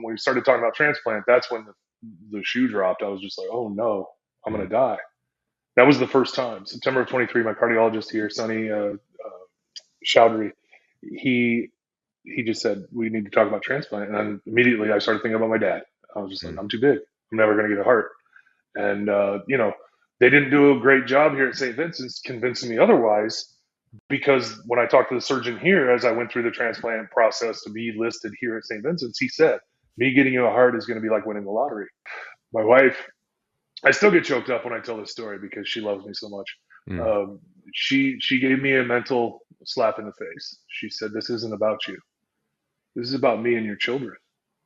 when we started talking about transplant, that's when the shoe dropped. I was just like, oh no, I'm going to die. That was the first time. September of 23, my cardiologist here, Sonny Chowdhury, he just said, we need to talk about transplant. And then immediately I started thinking about my dad. I was just like, Mm. I'm too big. I'm never going to get a heart. And, they didn't do a great job here at St. Vincent's convincing me otherwise, because when I talked to the surgeon here, as I went through the transplant process to be listed here at St. Vincent's, he said, me getting you a heart is going to be like winning the lottery. My wife, I still get choked up when I tell this story because she loves me so much. Mm. Um, she gave me a mental slap in the face. She said, "This isn't about you. This is about me and your children.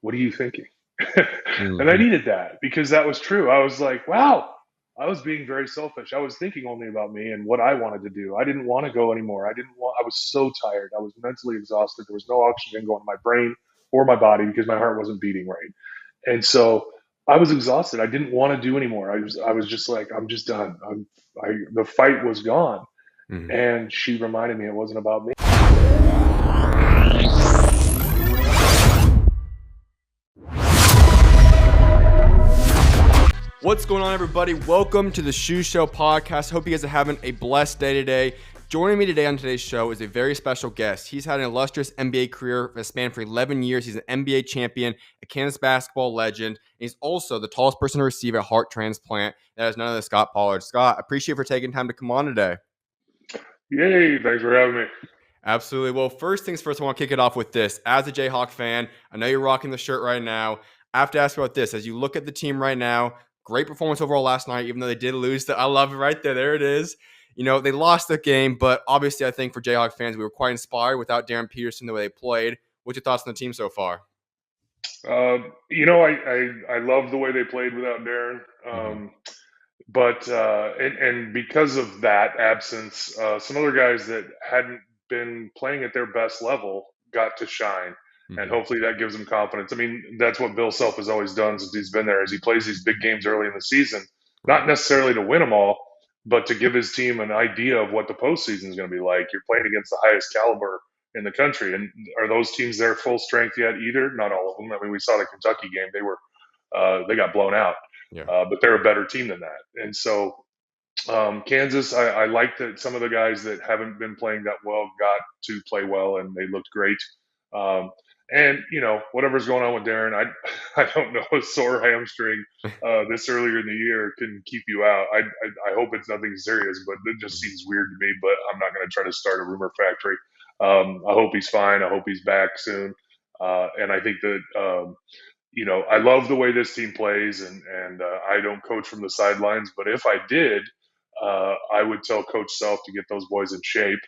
What are you thinking?" And I Mhm. needed that because that was true. I was like, wow, I was being very selfish. I was thinking only about me and what I wanted to do. I didn't want to go anymore. I was so tired. I was mentally exhausted. There was no oxygen going to my brain or my body because my heart wasn't beating right. And so I was exhausted. I didn't want to do anymore. I was just like, I'm just done. The fight was gone. Mhm. And she reminded me it wasn't about me. What's going on, everybody? Welcome to the SchuZ Show podcast. Hope you guys are having a blessed day today. Joining me today on today's show is a very special guest. He's had an illustrious NBA career that spanned for 11 years. He's an NBA champion, a Kansas basketball legend, and he's also the tallest person to receive a heart transplant. That is none other than Scot Pollard. Scott, I appreciate you for taking time to come on today. Yay, thanks for having me. Absolutely. Well, first things first, I want to kick it off with this. As a Jayhawk fan, I know you're rocking the shirt right now. I have to ask you about this. As you look at the team right now, great performance overall last night, even though they did lose. I love it right there. There it is. You know, they lost the game, but obviously I think for Jayhawk fans, we were quite inspired without Darren Peterson, the way they played. What's your thoughts on the team so far? I love the way they played without Darren. Mm-hmm. But because of that absence, some other guys that hadn't been playing at their best level got to shine, and Mm-hmm. hopefully that gives them confidence. I mean, that's what Bill Self has always done since he's been there, is he plays these big games early in the season, Right. not necessarily to win them all, but to give his team an idea of what the postseason is going to be like. You're playing against the highest caliber in the country, and are those teams there full strength yet? Either, not all of them. I mean, we saw the Kentucky game; they got blown out, Yeah. but they're a better team than that. And so Kansas, I like that some of the guys that haven't been playing that well got to play well, and they looked great. Um, and whatever's going on with Darren, I don't know, a sore hamstring this earlier in the year can keep you out. I hope it's nothing serious, but it just seems weird to me. But I'm not going to try to start a rumor factory. I hope he's fine. I hope he's back soon. And I think that I love the way this team plays, and I don't coach from the sidelines, but if I did, I would tell Coach Self to get those boys in shape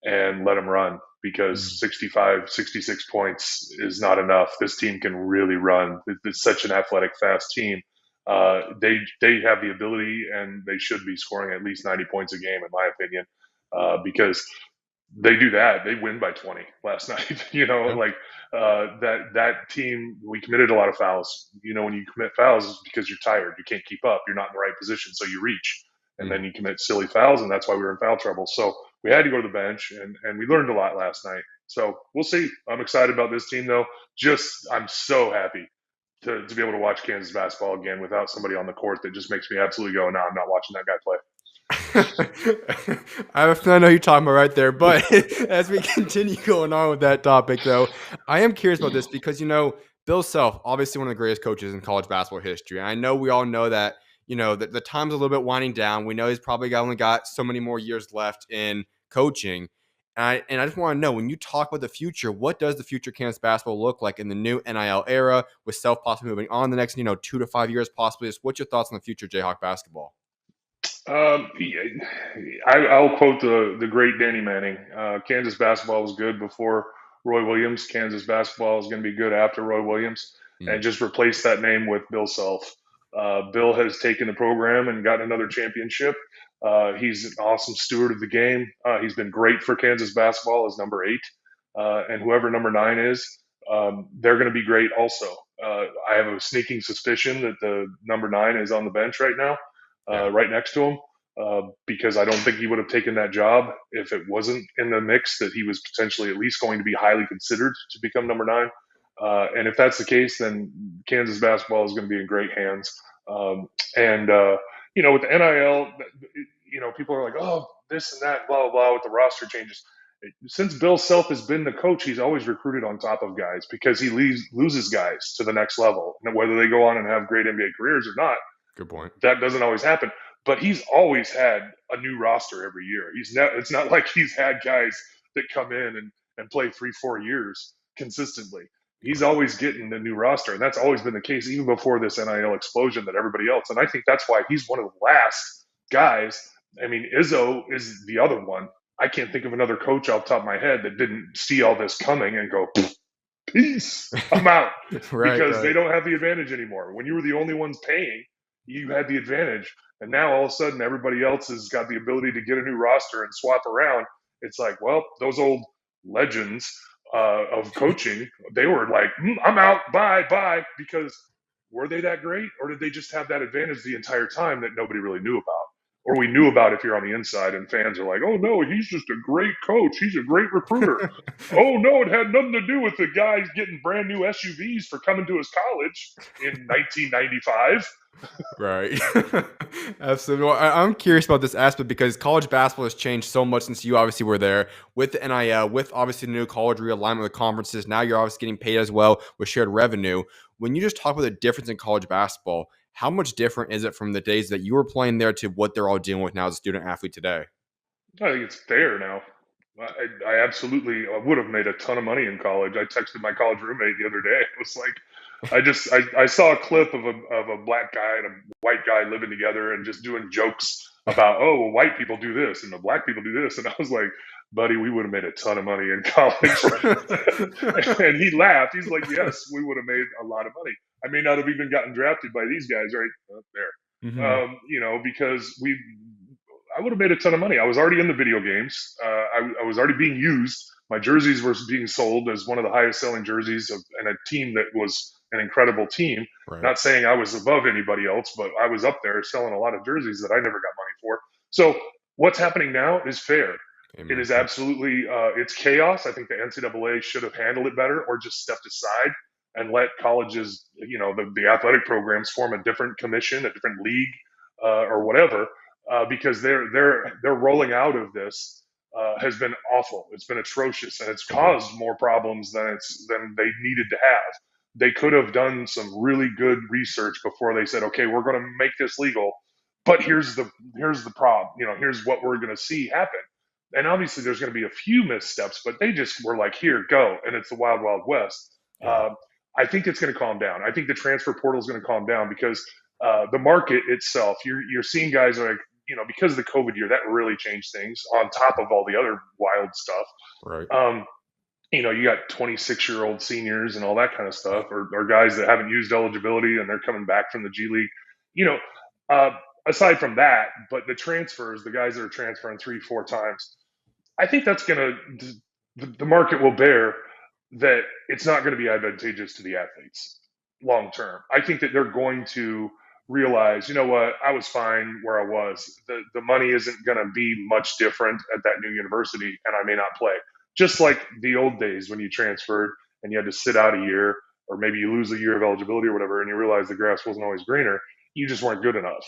and let them run, because 65, 66 points is not enough. This team can really run. It's such an athletic, fast team. They have the ability, and they should be scoring at least 90 points a game, in my opinion, because they do that. They win by 20 last night. Yeah. Like that team, we committed a lot of fouls. When you commit fouls, it's because you're tired. You can't keep up. You're not in the right position, so you reach, and then Mm. you commit silly fouls, and that's why we were in foul trouble. So we had to go to the bench, and we learned a lot last night. So we'll see. I'm excited about this team, though. I'm so happy to be able to watch Kansas basketball again without somebody on the court that just makes me absolutely go, no, I'm not watching that guy play. I know you're talking about right there, but as we continue going on with that topic, though, I am curious about this because, Bill Self, obviously one of the greatest coaches in college basketball history. And I know we all know that, the time's a little bit winding down. We know he's probably only got so many more years left in coaching. And I just want to know, when you talk about the future, what does the future Kansas basketball look like in the new NIL era, with Self possibly moving on the next, 2 to 5 years, possibly? Just what's your thoughts on the future of Jayhawk basketball? Yeah, I'll quote the great Danny Manning. Kansas basketball was good before Roy Williams. Kansas basketball is going to be good after Roy Williams, and Mm. just replace that name with Bill Self. Bill has taken the program and gotten another championship. He's an awesome steward of the game. He's been great for Kansas basketball as number 8, and whoever number 9 is, they're going to be great also. I have a sneaking suspicion that the number 9 is on the bench right now, Yeah. right next to him, because I don't think he would have taken that job if it wasn't in the mix that he was potentially at least going to be highly considered to become number 9. And if that's the case, then Kansas basketball is going to be in great hands. And with the NIL, people are like, oh, this and that, blah blah blah, with the roster changes. Since Bill Self has been the coach, he's always recruited on top of guys because he loses guys to the next level. And whether they go on and have great NBA careers or not, Good point. that doesn't always happen. But he's always had a new roster every year. It's not like he's had guys that come in and play 3-4 years consistently. He's Right. always getting a new roster, and that's always been the case even before this NIL explosion that everybody else. And I think that's why he's one of the last guys. I mean, Izzo is the other one. I can't think of another coach off the top of my head that didn't see all this coming and go, peace, I'm out, Right. because they Right. don't have the advantage anymore. When you were the only ones paying, you had the advantage. And now all of a sudden, everybody else has got the ability to get a new roster and swap around. It's like, well, those old legends of coaching, they were like, I'm out, bye, bye, because were they that great? Or did they just have that advantage the entire time that nobody really knew about? Or we knew about if you're on the inside and fans are like, oh no, he's just a great coach. He's a great recruiter. Oh no, it had nothing to do with the guys getting brand new SUVs for coming to his college in 1995. Right. Absolutely. Well, I'm curious about this aspect because college basketball has changed so much since you obviously were there with the NIL, with obviously the new college realignment with conferences. Now you're obviously getting paid as well with shared revenue. When you just talk about the difference in college basketball, how much different is it from the days that you were playing there to what they're all dealing with now as a student athlete today? I think it's fair now. I absolutely would have made a ton of money in college. I texted my college roommate the other day. It was like, I saw a clip of a black guy and a white guy living together and just doing jokes about, oh, well, white people do this and the black people do this. And I was like, buddy, we would have made a ton of money in college. And he laughed. He's like, yes, we would have made a lot of money. I may not have even gotten drafted by these guys right there. Hmm. Because I would have made a ton of money. I was already in the video games. I was already being used. My jerseys were being sold as one of the highest selling jerseys and a team that was an incredible team. Right. Not saying I was above anybody else, but I was up there selling a lot of jerseys that I never got money for. So what's happening now is fair. It Amen. is absolutely it's chaos. I think the NCAA should have handled it better or just stepped aside and let colleges, the athletic programs form a different commission, a different league, or whatever, because they're rolling out of this has been awful. It's been atrocious, and it's Agreed. caused more problems than they needed to have. They could have done some really good research before they said, okay, we're going to make this legal, but here's the problem. Here's what we're going to see happen. And obviously, there's going to be a few missteps, but they just were like, here, go, and it's the wild, wild west. Yeah. Um, I think it's going to calm down. I think the transfer portal is going to calm down because the market itself, you're seeing guys like, because of the COVID year, that really changed things on top of all the other wild stuff. Right. Um, you got 26-year-old seniors and all that kind of stuff, or guys that haven't used eligibility and they're coming back from the G League. You know, uh, aside from that, but the transfers, the guys that are transferring 3-4 times, I think that's going to, the market will bear that it's not going to be advantageous to the athletes long term. I think that they're going to realize, you know what, I was fine where I was. The money isn't going to be much different at that new university, and I may not play. Just like the old days when you transferred and you had to sit out a year, or maybe you lose a year of eligibility or whatever, and you realize the grass wasn't always greener, you just weren't good enough.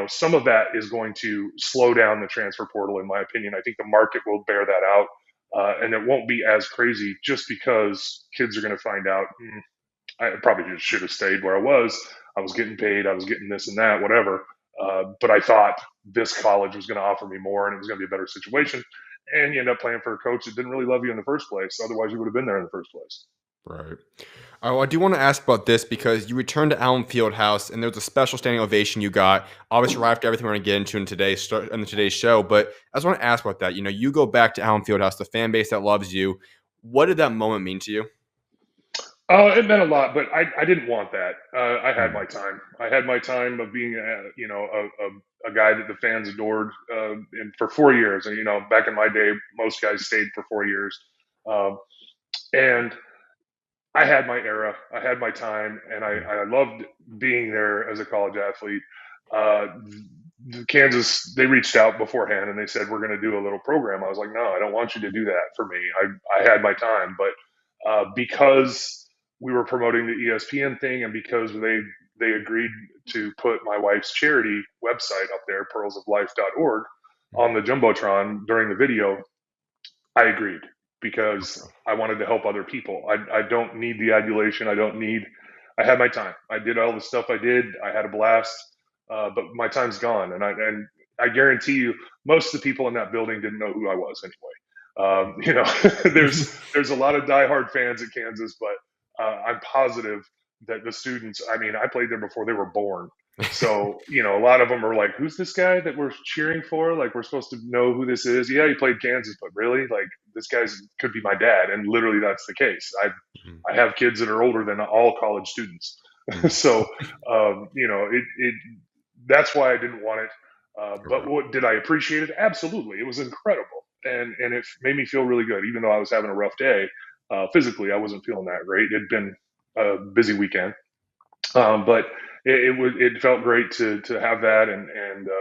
Some of that is going to slow down the transfer portal, in my opinion. I think the market will bear that out, and it won't be as crazy just because kids are going to find out. I probably just should have stayed where I was. I was getting paid. I was getting this and that, whatever. But I thought this college was going to offer me more, and it was going to be a better situation. And you end up playing for a coach that didn't really love you in the first place. Otherwise, you would have been there in the first place. Right. Oh, I do want to ask about this because you returned to Allen Fieldhouse, and there was a special standing ovation you got. Obviously, right after everything we're going to get into in today's show, but I just want to ask about that. You go back to Allen Fieldhouse, the fan base that loves you. What did that moment mean to you? It meant a lot, but I didn't want that. I had Mm. my time. I had my time of being, a guy that the fans adored, for 4 years. And back in my day, most guys stayed for 4 years, um, and I had my era. I had my time, and I loved being there as a college athlete. Uh, Kansas, they reached out beforehand and they said, we're going to do a little program. I was like, no, I don't want you to do that for me. I had my time, but because we were promoting the ESPN thing, and because they agreed to put my wife's charity website up there, pearlsoflife.org, on the jumbotron during the video. I agreed because Okay. I wanted to help other people. I don't need the adulation. I had my time. I did all the stuff I did. I had a blast, but my time's gone. And I guarantee you, most of the people in that building didn't know who I was anyway. There's a lot of diehard fans at Kansas, but I'm positive that the students. I mean, I played there before they were born. So, a lot of them are like, who's this guy that we're cheering for? Like, we're supposed to know who this is. Yeah, he played Kansas, but really? Like, this guy's could be my dad. And literally, that's the case. Mhm. I have kids that are older than all college students. Mhm. So, that's why I didn't want it. But Okay. what did I appreciate it? Absolutely. It was incredible. And it made me feel really good, even though I was having a rough day. Physically, I wasn't feeling that great. It had been a busy weekend. But it felt great to have that, and it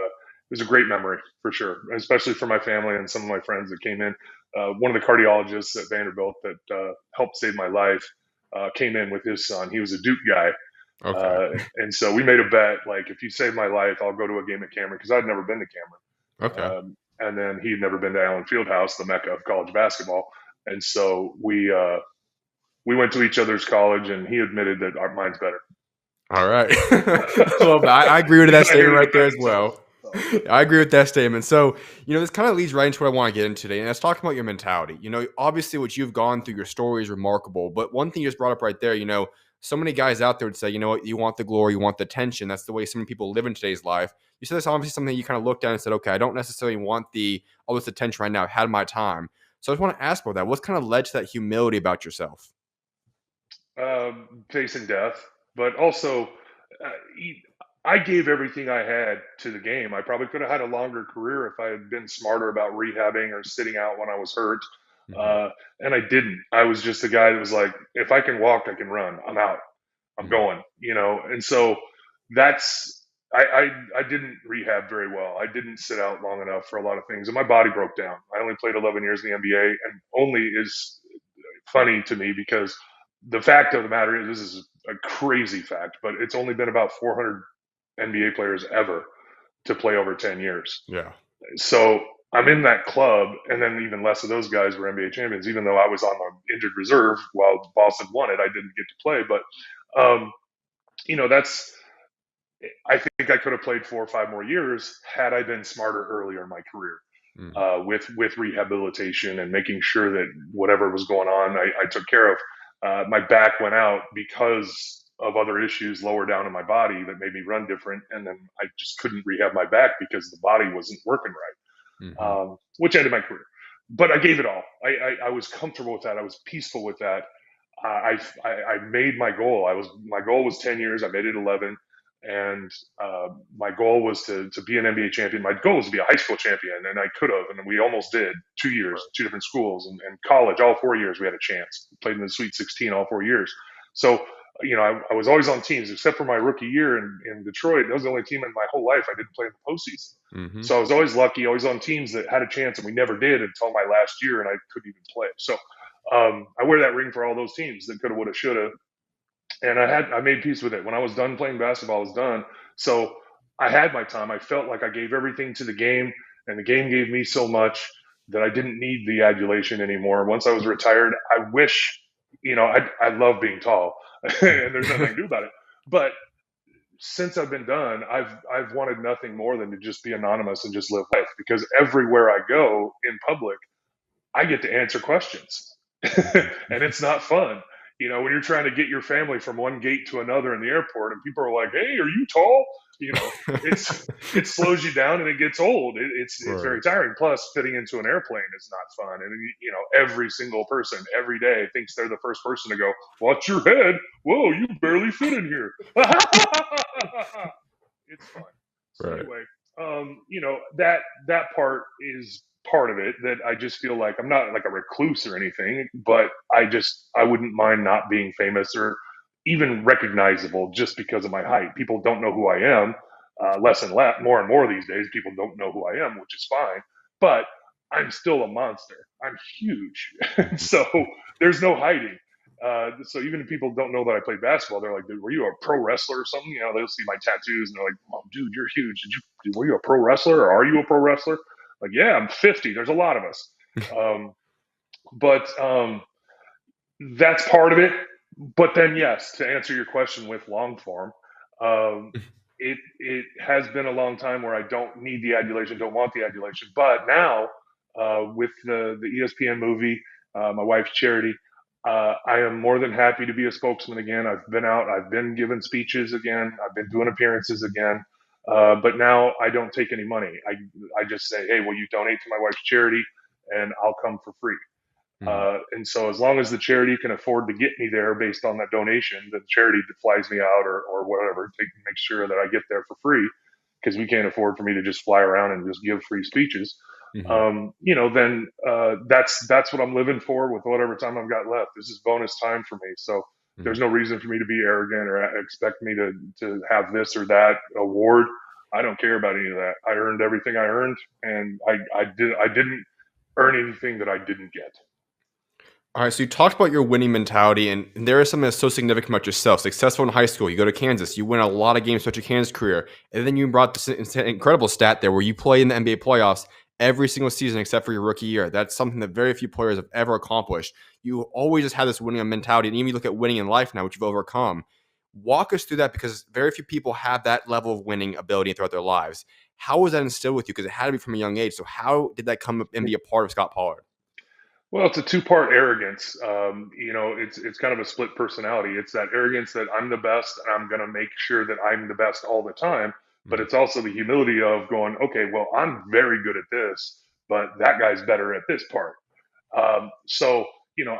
was a great memory for sure, especially for my family and some of my friends that came in. One of the cardiologists at Vanderbilt that helped save my life came in with his son. He was a Duke guy, Okay. and so we made a bet, like, if you save my life, I'll go to a game at Cameron, because I'd never been to Okay. Cameron, and then he'd never been to Allen Fieldhouse, the mecca of college basketball, and so we went to each other's college, and he admitted that mine's better. All right. I love that. I agree with He's that not here statement to right there defend as himself. well. So. I agree with that statement. So, this kind of leads right into what I want to get into today. And that's talking about your mentality. Obviously what you've gone through, your story is remarkable. But one thing you just brought up right there, so many guys out there would say, you know what, you want the glory, you want the attention. That's the way so many people live in today's life. You said that's obviously something you kind of looked at and said, okay, I don't necessarily want all this attention right now. I've had my time. So I just want to ask about that. What's kind of led to that humility about yourself? Facing death, but also uh, I gave everything I had to the game. I probably could have had a longer career if I had been smarter about rehabbing or sitting out when I was hurt. Hmm. Uh, and I didn't. I was just a guy that was like, if I can walk, I can run. I'm out. I'm Hmm. going. And so that's I didn't rehab very well. I didn't sit out long enough for a lot of things, and my body broke down. I only played 11 years in the NBA, and only is funny to me because the fact of the matter is, this is a crazy fact, but it's only been about 400 NBA players ever to play over 10 years. Yeah. So I'm in that club, and then even less of those guys were NBA champions, even though I was on the injured reserve while Boston won it. I didn't get to play, but um, that's. I think I could have played 4 or 5 more years had I been smarter earlier in my career, Mm. with rehabilitation and making sure that whatever was going on, I took care of. My back went out because of other issues lower down in my body that made me run different, and then I just couldn't rehab my back because the body wasn't working right, Hmm. which ended my career. But I gave it all. I was comfortable with that. I was peaceful with that. I made my goal. My goal was 10 years. I made it 11, and my goal was to be an NBA champion. My goal was to be a high school champion, and I could have, and we almost did. 2 years, two different schools, and college. All 4 years we had a chance. We played in the Sweet 16 all 4 years. So I was always on teams, except for my rookie year in Detroit. That was the only team in my whole life I didn't play in the postseason. Hmm. So I was always lucky, always on teams that had a chance, and we never did until my last year, and I couldn't even play. So I wear that ring for all those teams that coulda, woulda, shoulda, and I made peace with it. When I was done playing basketball, I was done. So I had my time. I felt like I gave everything to the game, and the game gave me so much that I didn't need the adulation anymore. Once I was retired, I wish, I love being tall, and there's nothing I can do about it. But since I've been done, I've wanted nothing more than to just be anonymous and just live life, because everywhere I go in public, I get to answer questions. And it's not fun. When you're trying to get your family from one gate to another in the airport, and people are like, "Hey, are you tall?" It slows you down and it gets old. It's Right. very tiring. Plus, fitting into an airplane is not fun. And every single person every day thinks they're the first person to go, "Watch your head! Whoa, you barely fit in here." It's fun. So Right. anyway, that part is part of it, that I just feel like I'm not like a recluse or anything, but I wouldn't mind not being famous or even recognizable just because of my height. People don't know who I am. Less and less, more and more these days, people don't know who I am, which is fine. But I'm still a monster. I'm huge, Mhm. so there's no hiding. So even if people don't know that I played basketball, they're like, "Were you a pro wrestler or something?" They'll see my tattoos and they're like, "Oh, dude, you're huge. Were you a pro wrestler or are you a pro wrestler?" Like, yeah, I'm 50. There's a lot of us. Um, but that's part of it. But then, yes, to answer your question with long form, um, it has been a long time where I don't need the adulation, don't want the adulation. But now, with the ESPN movie, my wife's charity, I am more than happy to be a spokesman again. I've been out, I've been giving speeches again, I've been doing appearances again. But now I don't take any money. I just say, hey, will you donate to my wife's charity, and I'll come for free. Mm, And so, as long as the charity can afford to get me there based on that donation, the charity that flies me out or whatever, to make sure that I get there for free, because we can't afford for me to just fly around and just give free speeches. mhm, Then that's what I'm living for with whatever time I've got left. This is bonus time for me. So mhm. there's no reason for me to be arrogant or expect me to have this or that award. I don't care about any of that. I earned everything I earned, and I didn't earn anything that I didn't get. All right, so you talked about your winning mentality, and there is something that's so significant about yourself. Successful in high school, you go to Kansas, you win a lot of games throughout your Kansas career, and then you brought this incredible stat there where you play in the NBA playoffs every single season except for your rookie year. That's something that very few players have ever accomplished. You always just had this winning mentality, and even you look at winning in life now, which you've overcome. Walk us through that because very few people have that level of winning ability throughout their lives. How was that instilled with you? Because it had to be from a young age. So how did that come and be a part of Scott Pollard? Well, it's a two-part arrogance. It's kind of a split personality. It's that arrogance that I'm the best and I'm going to make sure that I'm the best all the time. But Mhm, it's also the humility of going, okay, well, I'm very good at this, but that guy's better at this part. So,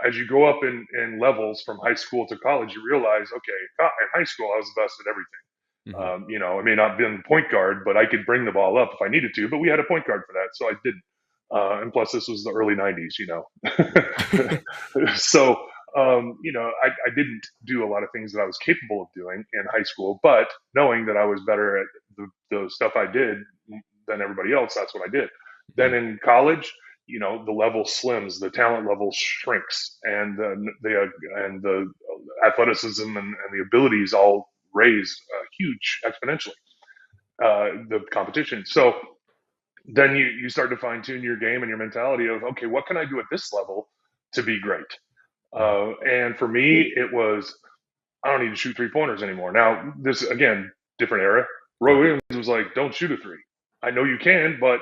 as you go up in levels from high school to college, you realize, okay, in high school, I was the best at everything. mhm, I may not have been point guard, but I could bring the ball up if I needed to. But we had a point guard for that, so I didn't. And plus, this was the early '90s, so I didn't do a lot of things that I was capable of doing in high school. But knowing that I was better at the stuff I did than everybody else, that's what I did. Then mhm. in college, the level slims, the talent level shrinks, and the athleticism and the abilities all raise huge exponentially, the competition. So then you start to fine tune your game and your mentality of, okay, what can I do at this level to be great? Mhm. And for me, it was, I don't need to shoot 3 pointers anymore. Now, this again, different era. Roy Right. Williams was like, don't shoot a three. I know you can, but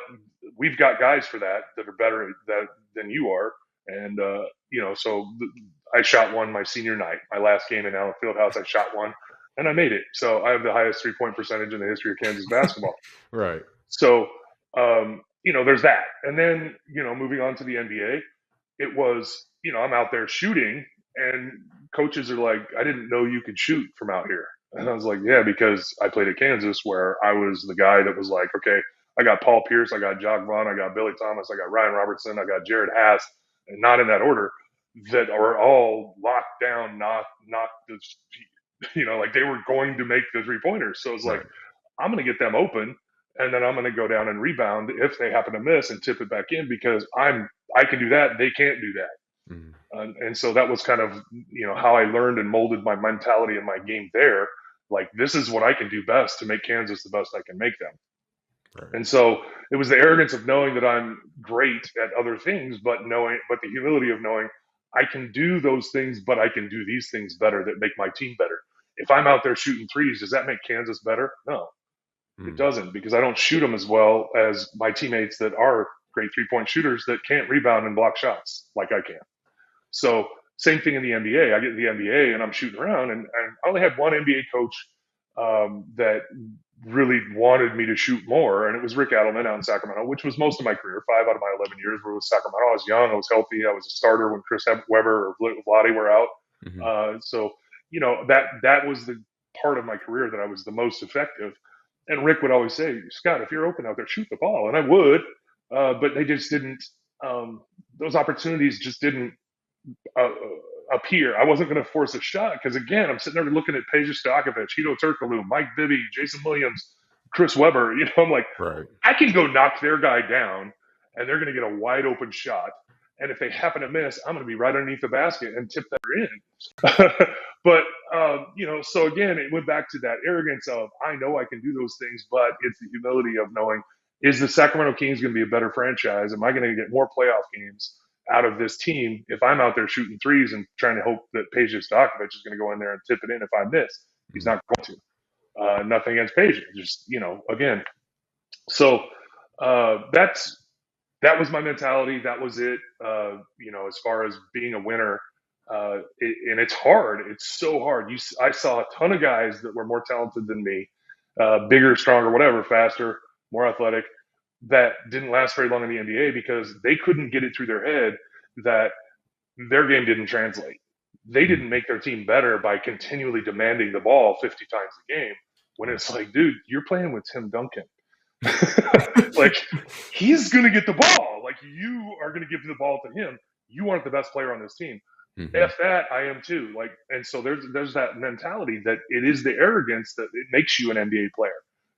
we've got guys for that are better at that than you are. And I shot one my senior night, my last game in Allen Fieldhouse. I shot one, and I made it. So I have the highest 3 point percentage in the history of Kansas basketball. Right. So there's that. And then moving on to the NBA, it was, I'm out there shooting, and coaches are like, I didn't know you could shoot from out here. And I was like, yeah, because I played at Kansas where I was the guy that was like, okay, I got Paul Pierce, I got Jock Vaughn, I got Billy Thomas, I got Ryan Robertson, I got Jared Haas, and not in that order, that are all locked down, not this, like they were going to make the 3 pointers. So it's like, Right. I'm going to get them open, and then I'm going to go down and rebound if they happen to miss and tip it back in because I can do that. They can't do that. Mhm. And so that was kind of how I learned and molded my mentality and my game there. Like, this is what I can do best to make Kansas the best I can make them. Right. And so it was the arrogance of knowing that I'm great at other things, but the humility of knowing I can do those things, but I can do these things better that make my team better. If I'm out there shooting threes, does that make Kansas better? No, it Mm. doesn't, because I don't shoot them as well as my teammates that are great 3 point shooters that can't rebound and block shots like I can. So same thing in the NBA. I get to the NBA and I'm shooting around, and I only had one NBA coach that really wanted me to shoot more, and it was Rick Adelman out in Sacramento, which was most of my career. 5 out of my 11 years were with Sacramento. I was young, I was healthy, I was a starter when Chris Webber or Vlade were out. Mhm. So that was the part of my career that I was the most effective. And Rick would always say, Scott, if you're open out there, shoot the ball, and I would, but they just didn't. Those opportunities just didn't appear. I wasn't going to force a shot because, again, I'm sitting there looking at Peja Stojakovic, Hito Turkoglu, Mike Bibby, Jason Williams, Chris Webber. I'm like, Right. I can go knock their guy down, and they're going to get a wide open shot, And if they happen to miss, I'm going to be right underneath the basket and tip that in. But so again, it went back to that arrogance of I know I can do those things, but it's the humility of knowing, is the Sacramento Kings going to be a better franchise? Am I going to get more playoff games out of this team if I'm out there shooting threes and trying to hope that Peja Stojakovic is going to go in there and tip it in if I miss? He's not going to. Nothing against Peja, just again. So that was my mentality. That was it. As far as being a winner, and it's hard. It's so hard. I saw a ton of guys that were more talented than me, bigger, stronger, whatever, faster, more athletic, that didn't last very long in the NBA because they couldn't get it through their head that their game didn't translate. They didn't make their team better by continually demanding the ball 50 times a game. When it's like, dude, you're playing with Tim Duncan. Like, he's going to get the ball. Like, you are going to give the ball to him. You aren't the best player on this team. F that, I am too. Like, and so there's that mentality that it is the arrogance that it makes you an NBA player.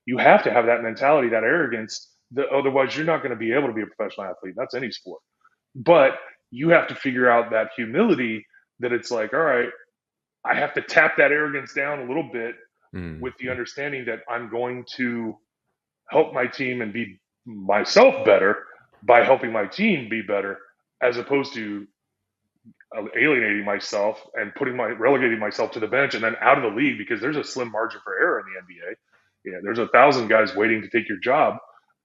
You have to have that mentality, that arrogance. That otherwise, you're not going to be able to be a professional athlete. That's any sport. But you have to figure out that humility that it's like, all right, I have to tap that arrogance down a little bit with the understanding that I'm going to help my team and be myself better by helping my team be better, as opposed to alienating myself and relegating myself to the bench and then out of the league because there's a slim margin for error in the NBA. Yeah, there's 1,000 guys waiting to take your job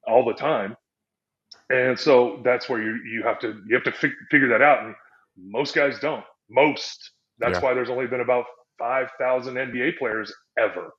all the time, and so that's where you have to figure that out. And most guys don't. That's Yeah. why there's only been about 5,000 NBA players ever,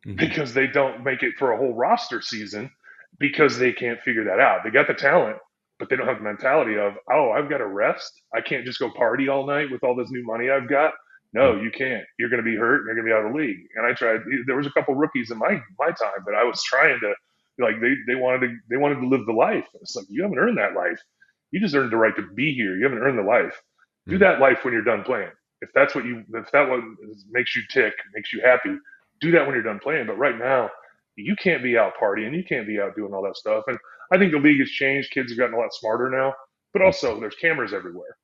because they don't make it for a whole roster season because they can't figure that out. They got the talent, but they don't have the mentality of, oh, I've got to rest. I can't just go party all night with all this new money I've got. No, you can't. You're going to be hurt and you're going to be out of the league. And I tried. There was a couple rookies in my time that I was trying to, like, they wanted to live the life. It's like, you haven't earned that life. You just earned the right to be here. You haven't earned the life. Do that life when you're done playing. If that what makes you tick, makes you happy, do that when you're done playing. But right now, you can't be out partying. You can't be out doing all that stuff. And I think the league has changed. Kids have gotten a lot smarter now. But also, there's cameras everywhere.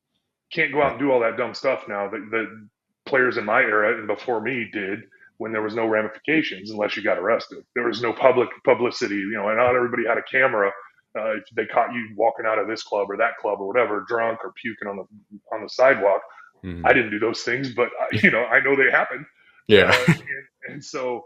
Can't go out and do all that dumb stuff now that the players in my era and before me did when there was no ramifications unless you got arrested. There was no publicity, and not everybody had a camera. If they caught you walking out of this club or that club or whatever, drunk or puking on the sidewalk, I didn't do those things, but I know they happened. Yeah. And so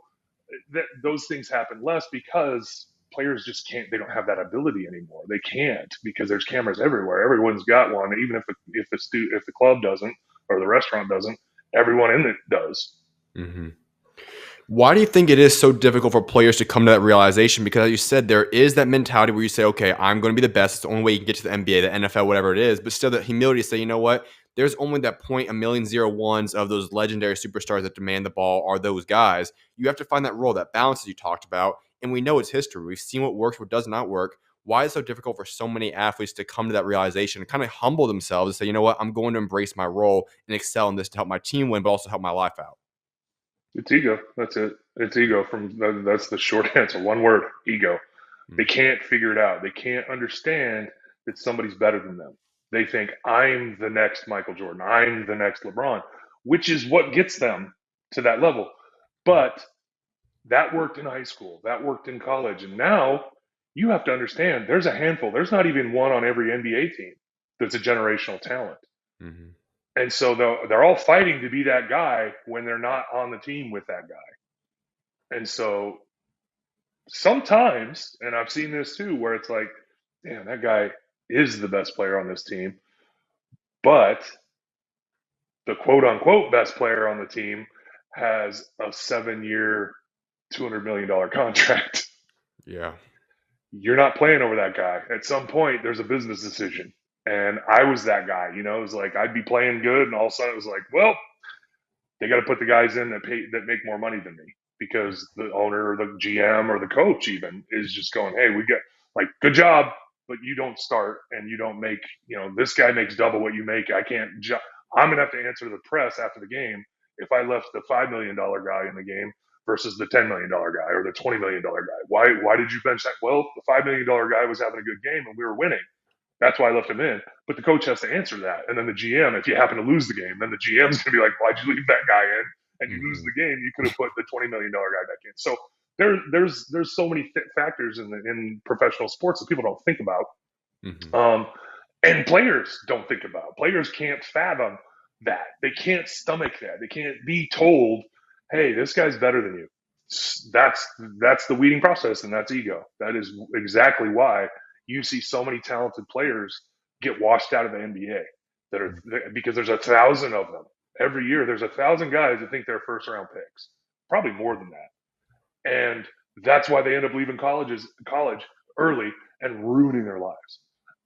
those things happen less because players just can't. They don't have that ability anymore. They can't because there's cameras everywhere. Everyone's got one, even if the club doesn't or the restaurant doesn't. Everyone in it does. Why do you think it is so difficult for players to come to that realization? Because as you said, there is that mentality where you say, okay, I'm going to be the best. It's the only way you can get to the NBA, the NFL, whatever it is. But still that humility to say, you know what? There's only that 0.10001 of those legendary superstars that demand the ball are those guys. You have to find that role, that balance that you talked about. And we know it's history. We've seen what works, what does not work. Why is it so difficult for so many athletes to come to that realization and kind of humble themselves and say, you know what? I'm going to embrace my role and excel in this to help my team win, but also help my life out. It's ego. That's it. It's ego. That's the short answer. One word: ego. They can't figure it out. They can't understand that somebody's better than them. They think I'm the next Michael Jordan. I'm the next LeBron, which is what gets them to that level. But that worked in high school. That worked in college. And now you have to understand there's a handful. There's not even one on every NBA team that's a generational talent. And so they're all fighting to be that guy when they're not on the team with that guy. And so sometimes, and I've seen this too, where it's like, damn, that guy is the best player on this team. But the quote unquote best player on the team has a 7-year, $200 million contract. Yeah. You're not playing over that guy. At some point, there's a business decision. And I was that guy, it was like I'd be playing good, and all of a sudden it was like, well, they got to put the guys in that make more money than me, because the owner or the GM or the coach even is just going, hey, we got, like, good job, but you don't start and you don't make, this guy makes double what you make. I'm going to have to answer to the press after the game if I left the $5 million guy in the game versus the $10 million guy or the $20 million guy. Why did you bench that? Well, the $5 million guy was having a good game and we were winning. That's why I left him in. But the coach has to answer that. And then the GM, if you happen to lose the game, then the GM's going to be like, why'd you leave that guy in? And you lose Mm-hmm. the game, you could have put the $20 million guy back in. So there's so many factors in professional sports that people don't think about. Mm-hmm. Um, and players don't think about. Players can't fathom that. They can't stomach that. They can't be told, "Hey, this guy's better than you." That's that's the weeding process, and that's ego. That is exactly why you see so many talented players get washed out of the NBA. That are because there's 1,000 of them every year. There's 1,000 guys that think they're first round picks, probably more than that, and that's why they end up leaving college early and ruining their lives.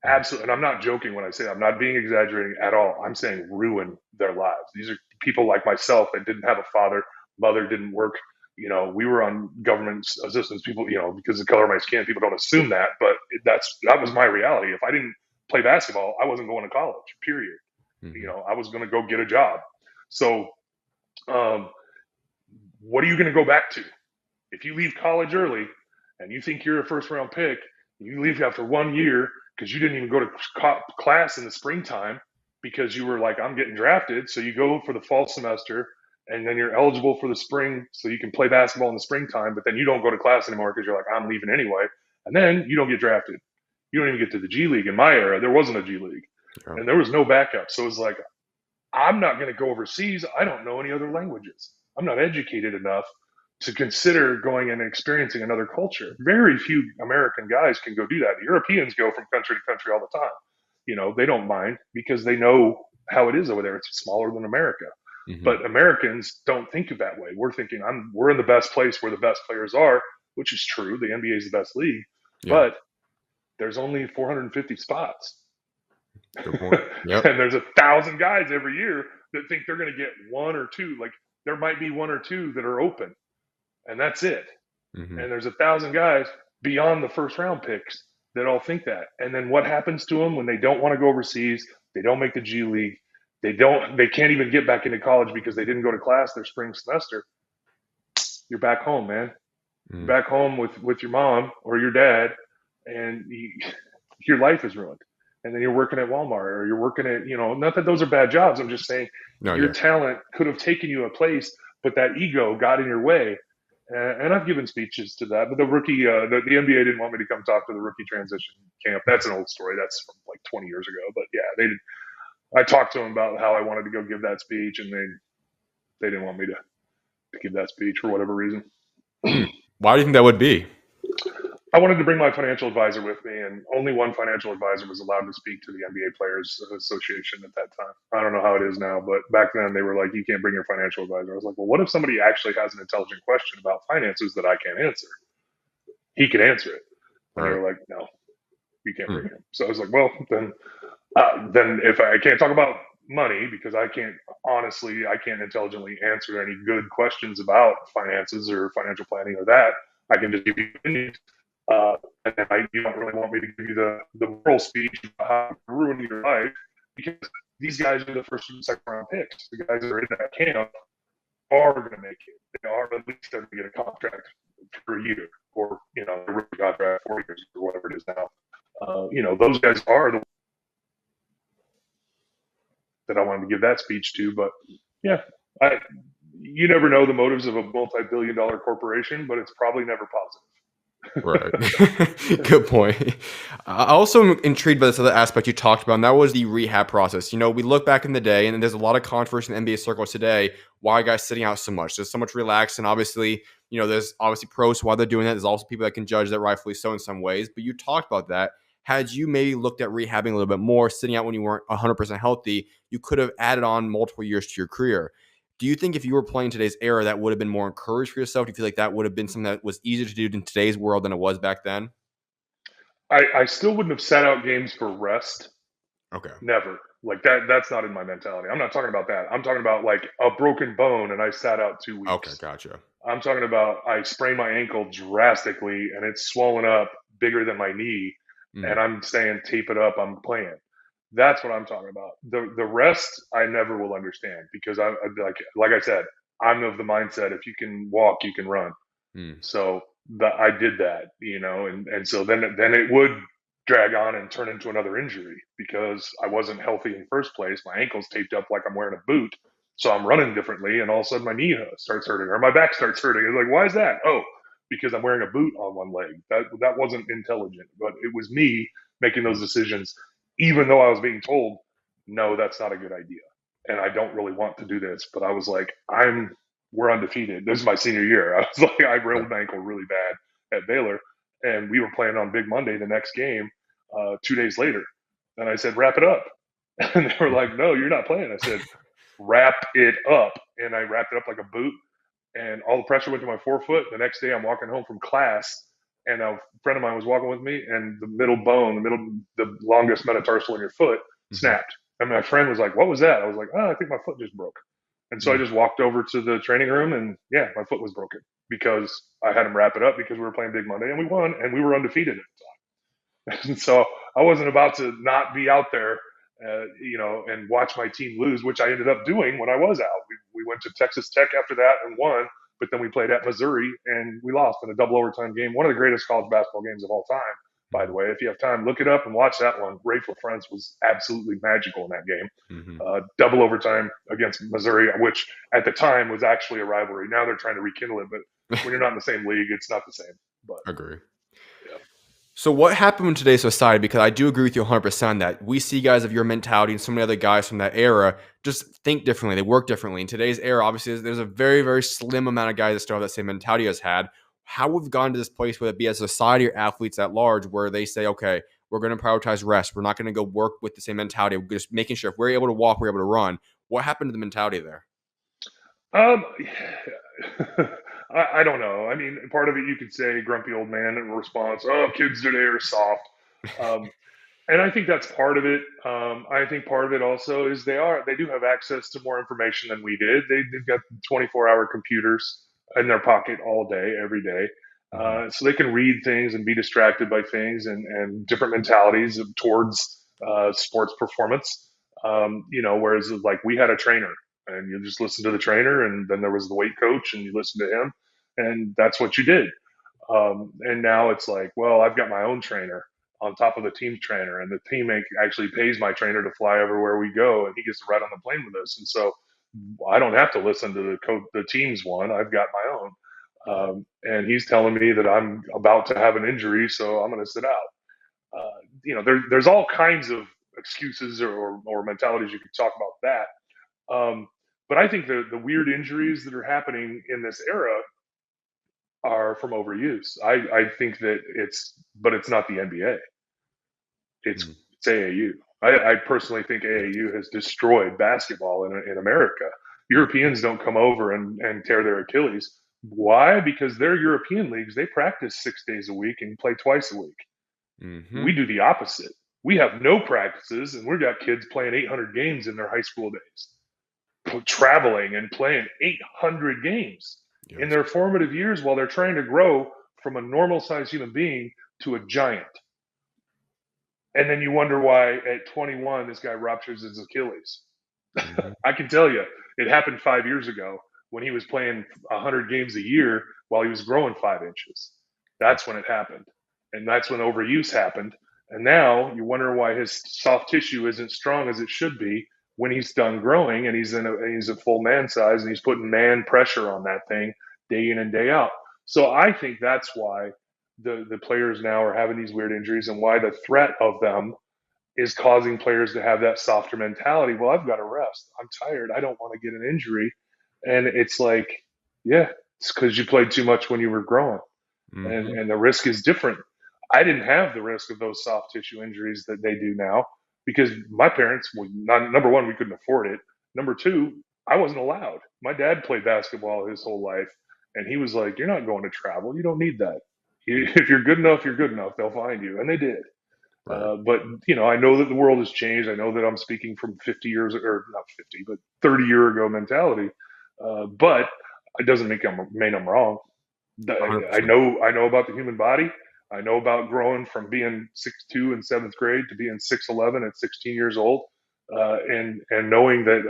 Absolutely. And I'm not joking when I say that. I'm not being exaggerating at all. I'm saying ruin their lives. These are people like myself that didn't have a father, mother didn't work. We were on government assistance. People, because of the color of my skin, people don't assume that, but that was my reality. If I didn't play basketball, I wasn't going to college. Period. Mm-hmm. I was going to go get a job. So, um, what are you going to go back to? If you leave college early and you think you're a first round pick, you leave after 1 year because you didn't even go to class in the springtime because you were like, I'm getting drafted. So you go for the fall semester and then you're eligible for the spring so you can play basketball in the springtime, but then you don't go to class anymore because you're like, I'm leaving anyway. And then you don't get drafted. You don't even get to the G League. In my era, there wasn't a G League Yeah. and there was no backup. So it was like, I'm not going to go overseas. I don't know any other languages. I'm not educated enough to consider going and experiencing another culture. Very few American guys can go do that. The Europeans go from country to country all the time. They don't mind because they know how it is over there. It's smaller than America. Mm-hmm. But Americans don't think of that way. We're thinking we're in the best place where the best players are, which is true. The NBA is the best league, Yeah. but there's only 450 spots. Good point. Yep. And there's 1,000 guys every year that think they're going to get one or two. Like there might be one or two that are open, and that's it. Mm-hmm. And there's 1,000 guys beyond the first round picks that all think that. And then what happens to them when they don't want to go overseas? They don't make the G League. They can't even get back into college because they didn't go to class their spring semester. You're back home, man. You're Mm. back home with your mom or your dad, and your life is ruined. And then you're working at Walmart or you're working at, not that those are bad jobs. I'm just saying No, your yeah. talent could have taken you a place, but that ego got in your way. And I've given speeches to that, but the rookie, the NBA didn't want me to come talk to the rookie transition camp. That's an old story. That's from like 20 years ago. But yeah, they did. I talked to them about how I wanted to go give that speech, and they didn't want me to give that speech for whatever reason. Why do you think that would be? I wanted to bring my financial advisor with me, and only one financial advisor was allowed to speak to the NBA Players Association at that time. I don't know how it is now, but back then they were like, you can't bring your financial advisor. I was like, well, what if somebody actually has an intelligent question about finances that I can't answer? He can answer it. And they Right. were like, no, you can't bring Mm. him. So I was like, well, then if I can't talk about money because I can't intelligently answer any good questions about finances or financial planning or that, I can just give you opinions. And then you don't really want me to give you the moral speech about how to ruin your life because these guys are the first and second round picks. The guys that are in that camp are going to make it. They are at least going to get a contract for a year or, a rookie contract 4 years or whatever it is now. Those guys are the that I wanted to give that speech to. But yeah, you never know the motives of a multi-billion-dollar corporation, but it's probably never positive. Right. Good point. I also am intrigued by this other aspect you talked about, and that was the rehab process. We look back in the day, and there's a lot of controversy in NBA circles today. Why are guys sitting out so much? There's so much relaxed, and obviously, there's obviously pros to why they're doing that. There's also people that can judge that rightfully so in some ways. But you talked about that. Had you maybe looked at rehabbing a little bit more, sitting out when you weren't 100% healthy, you could have added on multiple years to your career. Do you think if you were playing today's era, that would have been more encouraged for yourself? Do you feel like that would have been something that was easier to do in today's world than it was back then? I still wouldn't have sat out games for rest. Okay. Never. Like that's not in my mentality. I'm not talking about that. I'm talking about like a broken bone and I sat out 2 Okay, weeks. gotcha. I'm talking about I sprained my ankle drastically and it's swollen up bigger than my knee. And Mm, I'm saying tape it up. I'm playing. That's what I'm talking about. The rest I never will understand because I like I said, I'm of the mindset if you can walk, you can run. mm, So I did that, and so then it would drag on and turn into another injury because I wasn't healthy in the first place. My ankle's taped up like I'm wearing a boot. So I'm running differently, and all of a sudden my knee starts hurting or my back starts hurting. It's like, why is that? Oh, because I'm wearing a boot on one leg. That wasn't intelligent, but it was me making those decisions, even though I was being told, no, that's not a good idea, and I don't really want to do this. But I was like, we're undefeated. This is my senior year. I was like, I rolled my ankle really bad at Baylor, and we were playing on Big Monday, the next game, 2 days later. And I said, wrap it up. And they were like, no, you're not playing. I said, wrap it up. And I wrapped it up like a boot. And all the pressure went to my forefoot. The next day, I'm walking home from class, and a friend of mine was walking with me, and the middle bone, the longest metatarsal in your foot, Mm-hmm. snapped. And my friend was like, what was that? I was like, oh, I think my foot just broke. And so I just walked over to the training room, and yeah, my foot was broken because I had him wrap it up because we were playing Big Monday and we won and we were undefeated. And so I wasn't about to not be out there, and watch my team lose, which I ended up doing when I was out. We went to Texas Tech after that and won, but then we played at Missouri and we lost in a double overtime game. One of the greatest college basketball games of all time, by the way. If you have time, look it up and watch that one. Ray LaFrance was absolutely magical in that game. Mm-hmm. Double overtime against Missouri, which at the time was actually a rivalry. Now they're trying to rekindle it, but when you're not in the same league, it's not the same. But Agree. yeah. So what happened in today's society? Because I do agree with you 100% that we see guys of your mentality and so many other guys from that era just think differently. They work differently. In today's era, obviously, there's a very, very slim amount of guys that still have that same mentality as had. How we've gone to this place, whether it be as a society or athletes at large, where they say, okay, we're going to prioritize rest. We're not going to go work with the same mentality. We're just making sure if we're able to walk, we're able to run. What happened to the mentality there? Um, I don't know. I mean, part of it you could say grumpy old man in response. Oh, kids today are soft, um, and I think that's part of it. I think part of it also is they do have access to more information than we did. They've got 24-hour computers in their pocket all day, every day, Mm-hmm. so they can read things and be distracted by things and different mentalities towards sports performance. Whereas like we had a trainer and you just listen to the trainer, and then there was the weight coach, and you listen to him, and that's what you did. And now it's like, well, I've got my own trainer on top of the team's trainer, and the team actually pays my trainer to fly everywhere we go, and he gets to ride on the plane with us. And so I don't have to listen to the team's one. I've got my own. Right. And he's telling me that I'm about to have an injury, so I'm going to sit out. There's all kinds of excuses or mentalities you could talk about that. But I think the weird injuries that are happening in this era are from overuse. I think that but it's not the NBA. Mm-hmm. It's AAU. I personally think AAU has destroyed basketball in America. Europeans don't come over and tear their Achilles. Why? Because they're European leagues. They practice 6 days a week and play twice a week. Mm-hmm. We do the opposite. We have no practices, and we've got kids playing 800 games in their high school days, traveling and playing 800 games in Yes. their formative years while they're trying to grow from a normal sized human being to a giant. And then you wonder why at 21 this guy ruptures his Achilles. Mm-hmm. I can tell you, it happened 5 years ago when he was playing 100 games a year while he was growing 5 inches. That's when it happened, and that's when overuse happened. And now you wonder why his soft tissue isn't strong as it should be when he's done growing and he's a full man size and he's putting man pressure on that thing day in and day out. So I think that's why the players now are having these weird injuries and why the threat of them is causing players to have that softer mentality. Well, I've got to rest. I'm tired. I don't want to get an injury. And it's like, yeah, it's because you played too much when you were growing. And Mm-hmm. and the risk is different. I didn't have the risk of those soft tissue injuries that they do now because my parents were not, number one, we couldn't afford it. Number two, I wasn't allowed. My dad played basketball his whole life, and he was like, "You're not going to travel. You don't need that. If you're good enough, you're good enough. They'll find you," and they did. Right. But I know that the world has changed. I know that I'm speaking from 50 years, or not 50, but 30-year ago mentality. But it doesn't mean I'm wrong. I 100%. know about the human body. I know about growing from being 6'2" in seventh grade to being 6'11" at 16 years old, and knowing that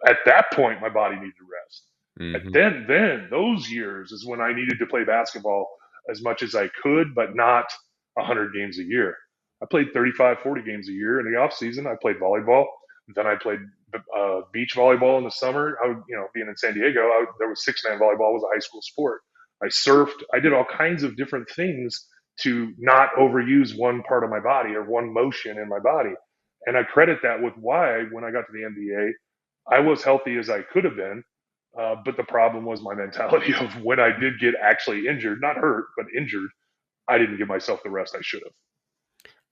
at that point my body needed rest. And Mm-hmm. then those years is when I needed to play basketball as much as I could, but not 100 games a year. I played 35, 40 games a year. In the off season, I played volleyball. Then I played beach volleyball in the summer. Being in San Diego, there was 6-man volleyball was a high school sport. I surfed. I did all kinds of different things to not overuse one part of my body or one motion in my body. And I credit that with why, when I got to the NBA, I was healthy as I could have been. But the problem was my mentality of when I did get actually injured, not hurt, but injured, I didn't give myself the rest I should have.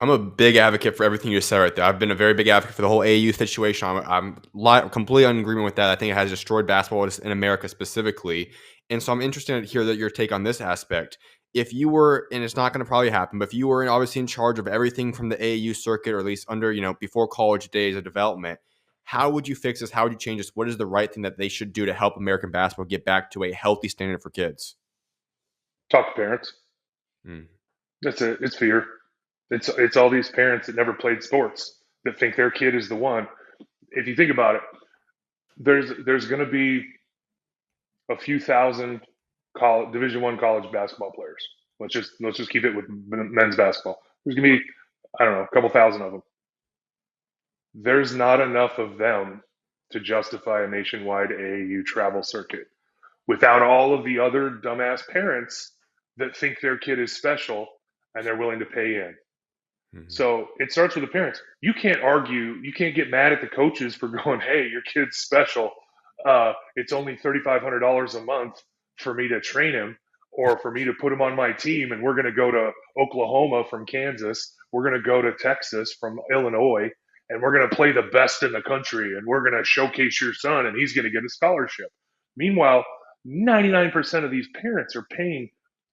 I'm a big advocate for everything you said right there. I've been a very big advocate for the whole AAU situation. I'm completely in agreement with that. I think it has destroyed basketball in America specifically. And so I'm interested to hear that your take on this aspect. If you were, and it's not going to probably happen, but if you were obviously in charge of everything from the AAU circuit, or at least under, before college days of development, how would you fix this? How would you change this? What is the right thing that they should do to help American basketball get back to a healthy standard for kids? Talk to parents. Mm. That's it. It's fear. It's all these parents that never played sports that think their kid is the one. If you think about it, there's going to be a few thousand Division I college basketball players. Let's just keep it with men's basketball. There's going to be, I don't know, a couple thousand of them. There's not enough of them to justify a nationwide AAU travel circuit without all of the other dumbass parents that think their kid is special and they're willing to pay in. Mhm. So it starts with the parents. You can't argue. You can't get mad at the coaches for going, "Hey, your kid's special. It's only $3,500 a month for me to train him, or for me to put him on my team, and we're going to go to Oklahoma from Kansas. We're going to go to Texas from Illinois, and we're going to play the best in the country, and we're going to showcase your son, and he's going to get a scholarship." Meanwhile, 99% of these parents are paying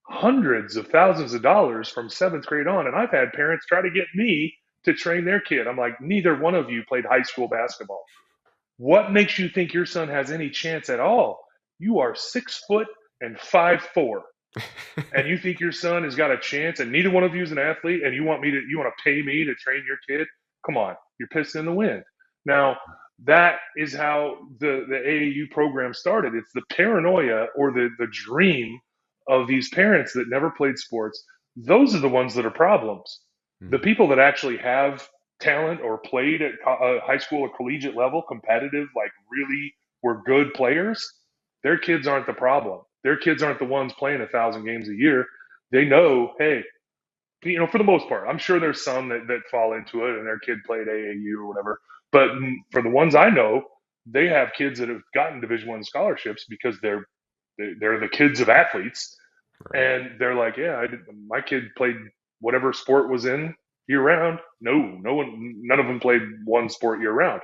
hundreds of thousands of dollars from seventh grade on. And I've had parents try to get me to train their kid. I'm like, neither one of you played high school basketball. What makes you think your son has any chance at all? You are 6 foot and 5'4", and you think your son has got a chance, and neither one of you is an athlete, and you want to pay me to train your kid? Come on, you're pissing in the wind. Now, that is how the AAU program started. It's the paranoia or the dream of these parents that never played sports. Those are the ones that are problems. The Mhm. people that actually have talent or played at high school or collegiate level, competitive, like really were good players, their kids aren't the problem. Their kids aren't the ones playing 1,000 games a year. They know, hey, for the most part, I'm sure there's some that fall into it and their kid played AAU or whatever. But for the ones I know, they have kids that have gotten Division I scholarships because they're the kids of athletes, Right. and they're like, yeah, my kid played whatever sport was in year round. None of them played one sport year round.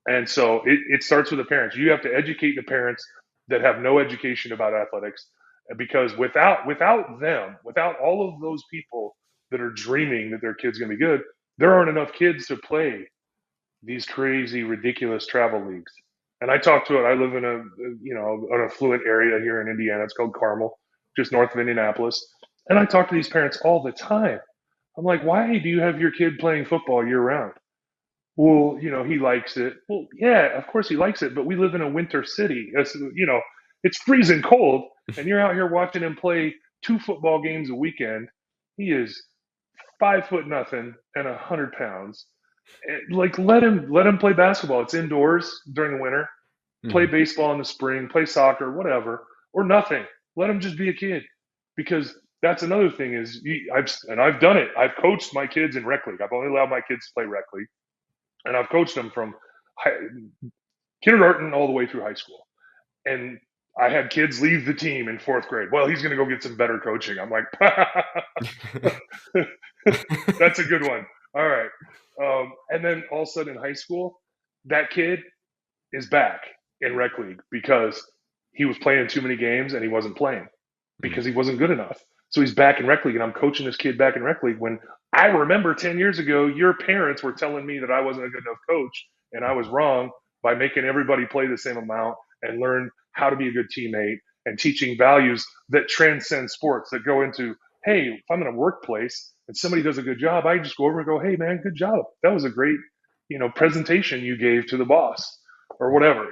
And so it starts with the parents. You have to educate the parents that have no education about athletics, because without them, without all of those people that are dreaming that their kid's going to be good, there aren't enough kids to play these crazy, ridiculous travel leagues. And I talk to it. I live in an affluent area here in Indiana. It's called Carmel, just north of Indianapolis. And I talk to these parents all the time. I'm like, why do you have your kid playing football year round? Well, he likes it. Well, yeah, of course he likes it, but we live in a winter city. It's freezing cold, and you're out here watching him play 2 football games a weekend. He is 5 foot nothing and 100 pounds. Like, let him play basketball. It's indoors during the winter. Play Mhm. baseball in the spring. Play soccer, whatever, or nothing. Let him just be a kid, because that's another thing is I've done it. I've coached my kids in rec league. I've only allowed my kids to play rec league, and I've coached them from high, kindergarten all the way through high school. And I had kids leave the team in fourth grade. Well, he's going to go get some better coaching. I'm like, that's a good one. All right. And then all of a sudden in high school, that kid is back in rec league because he was playing too many games and he wasn't playing Mhm. because he wasn't good enough. So he's back in rec league, and I'm coaching this kid back in rec league when I remember 10 years ago, your parents were telling me that I wasn't a good enough coach, and I was wrong by making everybody play the same amount and learn how to be a good teammate and teaching values that transcend sports, that go into, hey, if I'm in a workplace and somebody does a good job, I just go over and go, hey, man, good job. That was a great, presentation you gave to the boss or whatever.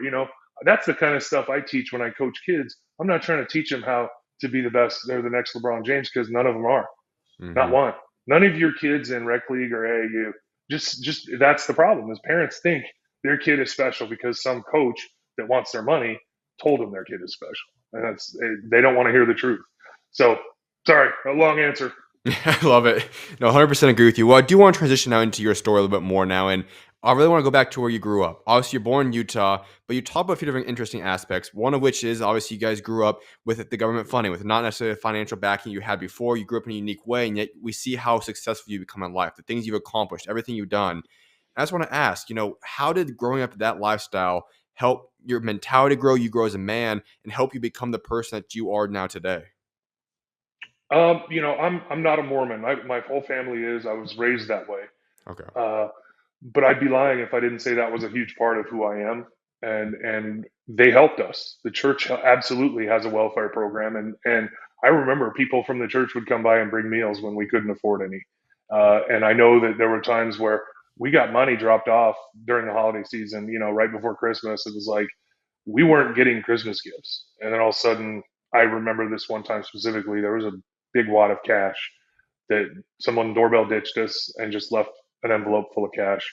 That's the kind of stuff I teach when I coach kids. I'm not trying to teach them how to be the best. They're the next LeBron James, because none of them are. Not Mhm. one. None of your kids in rec league or AAU. Just that's the problem. Is parents think their kid is special because some coach that wants their money told them their kid is special, and they don't want to hear the truth. So sorry, a long answer. I love it. No, 100% agree with you. Well, I do want to transition now into your story a little bit more now. And I really want to go back to where you grew up. Obviously, you're born in Utah, but you talk about a few different interesting aspects. One of which is obviously you guys grew up with the government funding, with not necessarily the financial backing you had before. You grew up in a unique way, and yet we see how successful you become in life, the things you've accomplished, everything you've done. I just want to ask, how did growing up that lifestyle help your mentality grow, you grow as a man, and help you become the person that you are now today? I'm not a Mormon. My whole family is. I was raised that way. Okay. Uh, but I'd be lying if I didn't say that was a huge part of who I am. And they helped us. The church absolutely has a welfare program, and I remember people from the church would come by and bring meals when we couldn't afford any. And I know that there were times where we got money dropped off during the holiday season. Right before Christmas, it was like we weren't getting Christmas gifts, and then all of a sudden, I remember this one time specifically. There was a big wad of cash that someone doorbell ditched us and just left an envelope full of cash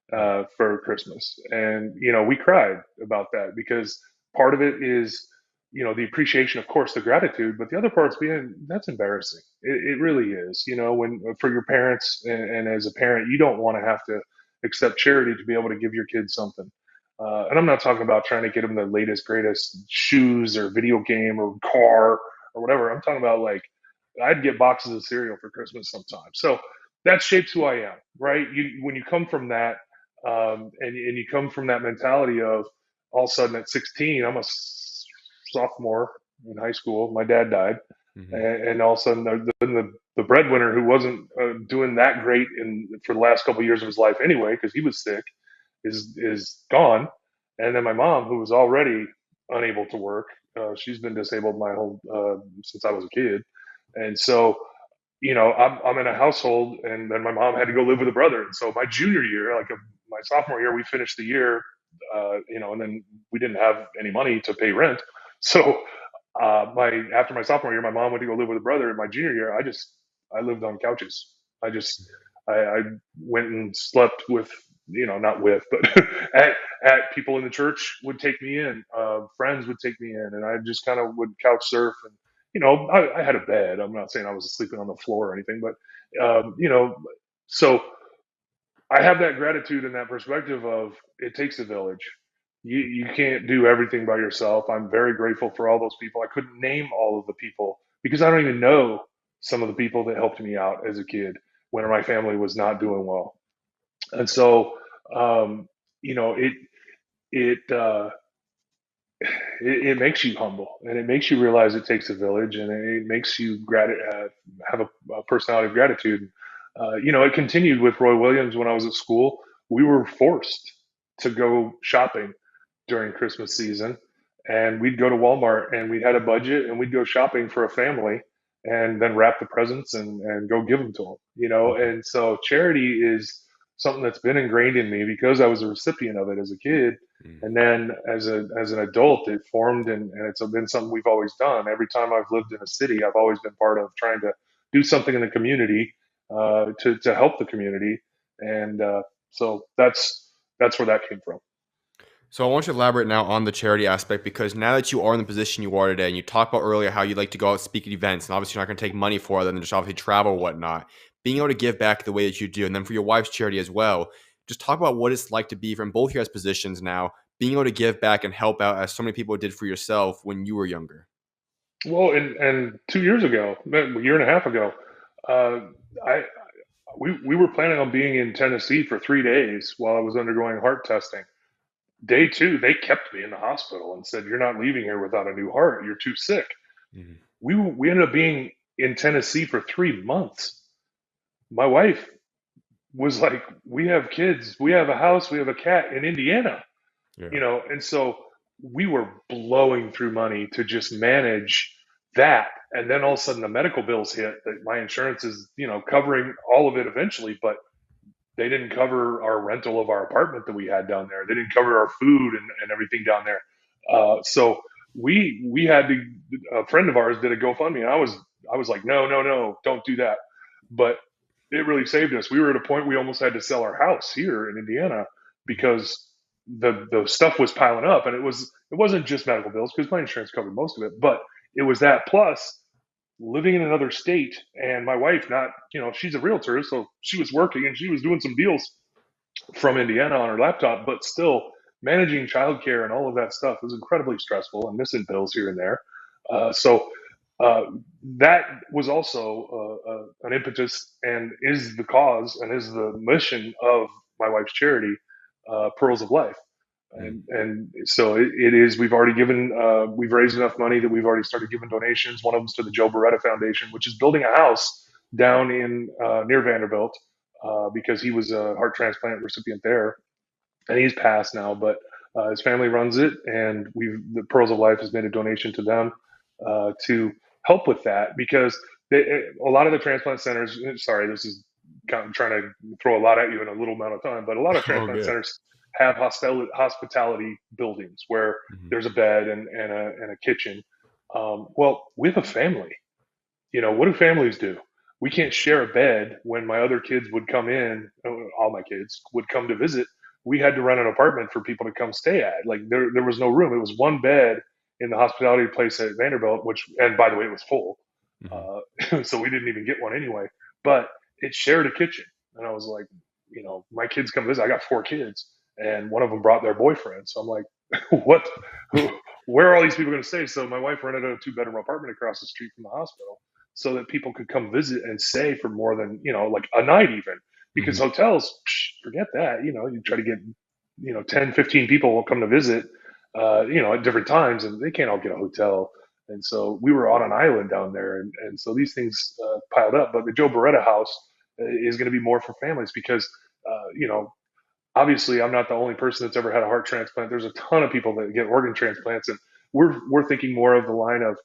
for Christmas. And, we cried about that because part of it is, the appreciation, of course, the gratitude, but the other part's being that's embarrassing. It really is, when for your parents and as a parent, you don't want to have to accept charity to be able to give your kids something. And I'm not talking about trying to get them the latest, greatest shoes or video game or car or whatever. I'm talking about like I'd get boxes of cereal for Christmas sometimes. So that shapes who I am, right? When you come from that, and you come from that mentality of all of a sudden at 16, I'm a sophomore in high school. My dad died, Hmm. and all of a sudden the breadwinner who wasn't doing that great for the last couple of years of his life anyway because he was sick is gone, and then my mom who was already unable to work. She's been disabled my whole since I was a kid, and so I'm in a household, and then my mom had to go live with a brother. And so my junior year, my sophomore year, we finished the year, and then we didn't have any money to pay rent. So my after my sophomore year, my mom went to go live with a brother. And my junior year, I lived on couches. I went and slept with not with but at people in the church would take me in, friends would take me in, and I just kind of would couch surf. And I had a bed. I'm not saying I was sleeping on the floor or anything, but so I have that gratitude and that perspective of it takes a village. You can't do everything by yourself. I'm very grateful for all those people. I couldn't name all of the people because I don't even know some of the people that helped me out as a kid when my family was not doing well. And so, um, you know, it it, uh, it makes you humble, and it makes you realize it takes a village, and it makes you have a personality of gratitude. It continued with Roy Williams when I was at school. We were forced to go shopping during Christmas season, and we'd go to Walmart and we had a budget, and we'd go shopping for a family, and then wrap the presents and go give them to them. And so charity is something that's been ingrained in me because I was a recipient of it as a kid, and then as an adult, it formed, and it's been something we've always done. Every time I've lived in a city, I've always been part of trying to do something in the community to help the community, and so that's where that came from. So I want you to elaborate now on the charity aspect, because now that you are in the position you are today, and you talked about earlier how you like to go out speak at events, and obviously you're not going to take money for it other than just obviously travel or whatnot, being able to give back the way that you do, and then for your wife's charity as well, just talk about what it's like to be from both your guys' positions now, being able to give back and help out as so many people did for yourself when you were younger. Well, and 2 years ago, a year and a half ago, uh, I we were planning on being in Tennessee for 3 days while I was undergoing heart testing. Day two, they kept me in the hospital and said, "You're not leaving here without a new heart. You're too sick." Mhm. We ended up being in Tennessee for 3 months. My wife was like, "We have kids, we have a house, we have a cat in Indiana," Yeah. and so we were blowing through money to just manage that. And then all of a sudden the medical bills hit that my insurance is, covering all of it eventually, but they didn't cover our rental of our apartment that we had down there. They didn't cover our food and everything down there. So we had to. A friend of ours did a GoFundMe, and I was like, no, no, no, don't do that. But it really saved us. We were at a point we almost had to sell our house here in Indiana because the stuff was piling up, and it wasn't just medical bills because my insurance covered most of it, but it was that plus living in another state and my wife not, she's a realtor, so she was working and she was doing some deals from Indiana on her laptop, but still managing childcare and all of that stuff was incredibly stressful and missing bills here and there. So uh, that was also an impetus and is the cause and is the mission of my wife's charity, Pearls of Life. Mm. And so it is. We've already given. We've raised enough money that we've already started giving donations. One of them's to the Joe Beretta Foundation, which is building a house down in near Vanderbilt, because he was a heart transplant recipient there, and he's passed now. But his family runs it, and the Pearls of Life has made a donation to them to help with that because a lot of the transplant centers. Sorry, this is kind of trying to throw a lot at you in a little amount of time, but a lot of Oh, transplant good. centers have hospitality buildings where Mhm. there's a bed and a kitchen. Well, we have a family. What do families do? We can't share a bed when my other kids would come in, all my kids would come to visit. We had to rent an apartment for people to come stay at. Like there was no room. It was one bed in the hospitality place at Vanderbilt, which, and by the way, it was full. Mhm. So we didn't even get one anyway, but it shared a kitchen. And I was like, my kids come visit. I got four kids and one of them brought their boyfriend. So I'm like, what, who, where are all these people going to stay? So my wife rented a 2-bedroom apartment across the street from the hospital so that people could come visit and stay for more than, like a night even, because Mhm. hotels, forget that. You try to get, 10, 15 people will come to visit, at different times, and they can't all get a hotel. And so we were on an island down there, and so these things piled up. But the Joe Beretta house is going to be more for families because, obviously I'm not the only person that's ever had a heart transplant. There's a ton of people that get organ transplants, and we're thinking more of the line of,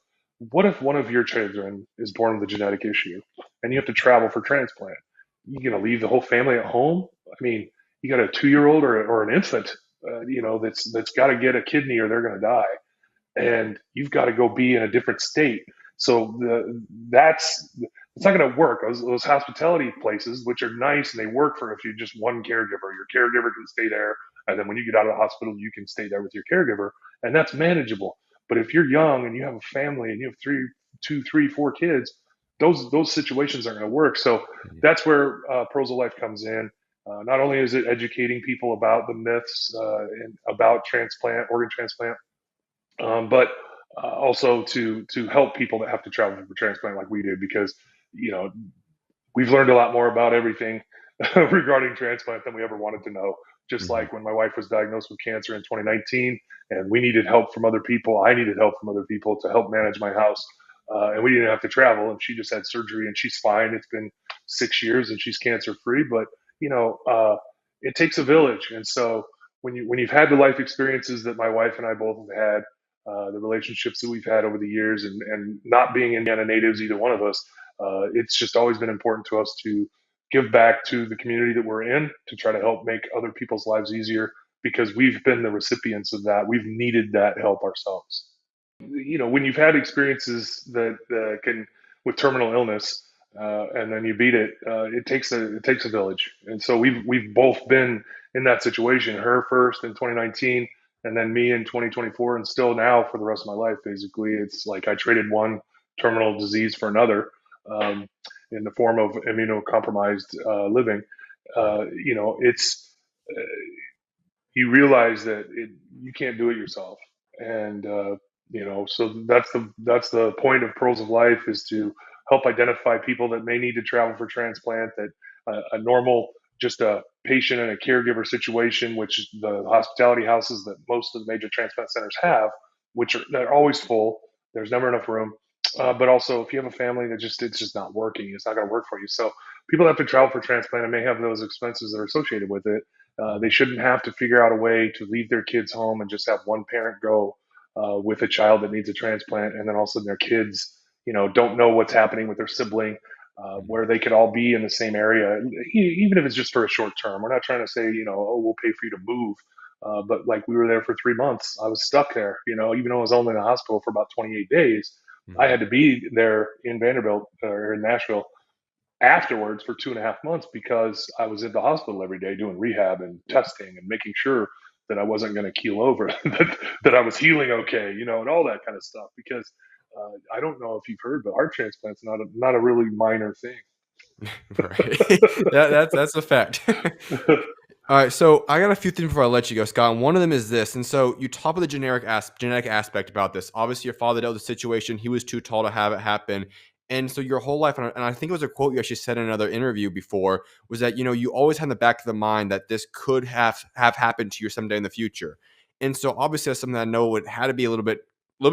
what if one of your children is born with a genetic issue and you have to travel for transplant? You gonna leave the whole family at home? I mean, you got a 2-year old or an infant, that's got to get a kidney or they're gonna die, and you've got to go be in a different state. So that's it's not going to work. Those hospitality places, which are nice and they work for if you're just one caregiver, your caregiver can stay there, and then when you get out of the hospital, you can stay there with your caregiver, and that's manageable. But if you're young and you have a family and you have two, three, four kids, those situations aren't going to work. So Mhm. that's where Pros of Life comes in. Not only is it educating people about the myths and about organ transplant, but also to help people that have to travel for transplant like we did, because you know we've learned a lot more about everything regarding transplant than we ever wanted to know. Just Mhm. like when my wife was diagnosed with cancer in 2019, and we needed help from other people, I needed help from other people to help manage my house, and we didn't have to travel. And she just had surgery, and she's fine. It's been 6 years, and she's cancer free. But you know, uh, it takes a village, and so when you've had the life experiences that my wife and I both have had, the relationships that we've had over the years, and not being Indiana natives, either one of us, it's just always been important to us to give back to the community that we're in to try to help make other people's lives easier because we've been the recipients of that. We've needed that help ourselves. When you've had experiences that can with terminal illness, and then you beat it, it takes a village. And so we've both been in that situation. Her first in 2019, and then me in 2024, and still now for the rest of my life. Basically, it's like I traded one terminal disease for another, um, in the form of immunocompromised living. It's you realize that you can't do it yourself, and so that's the point of Pearls of Life, is to help identify people that may need to travel for transplant, that a normal, just a patient and a caregiver situation, which the hospitality houses that most of the major transplant centers have, which they're always full, there's never enough room. But also, if you have a family that it's just not working, it's not going to work for you. So people that have to travel for transplant and may have those expenses that are associated with it. They shouldn't have to figure out a way to leave their kids home and just have one parent go with a child that needs a transplant, and then all of a sudden their kids, don't know what's happening with their sibling, Mhm. where they could all be in the same area, even if it's just for a short term. We're not trying to say, oh, we'll pay for you to move. But like we were there for 3 months. I was stuck there, even though I was only in the hospital for about 28 days. I Mhm. had to be there in Vanderbilt or in Nashville afterwards for 2.5 months because I was at the hospital every day doing rehab and testing and making sure that I wasn't going to keel over, that I was healing okay, and all that kind of stuff. Because I don't know if you've heard, but heart transplant's not a really minor thing. Right. That's a fact. All right, so I got a few things before I let you go, Scott. And one of them is this. And so you talk about the genetic aspect about this. Obviously, your father dealt with the situation. He was too tall to have it happen. And so your whole life, and I think it was a quote you actually said in another interview before, was that you always had in the back of the mind that this could have happened to you someday in the future. And so obviously that's something that I know it had to be a little bit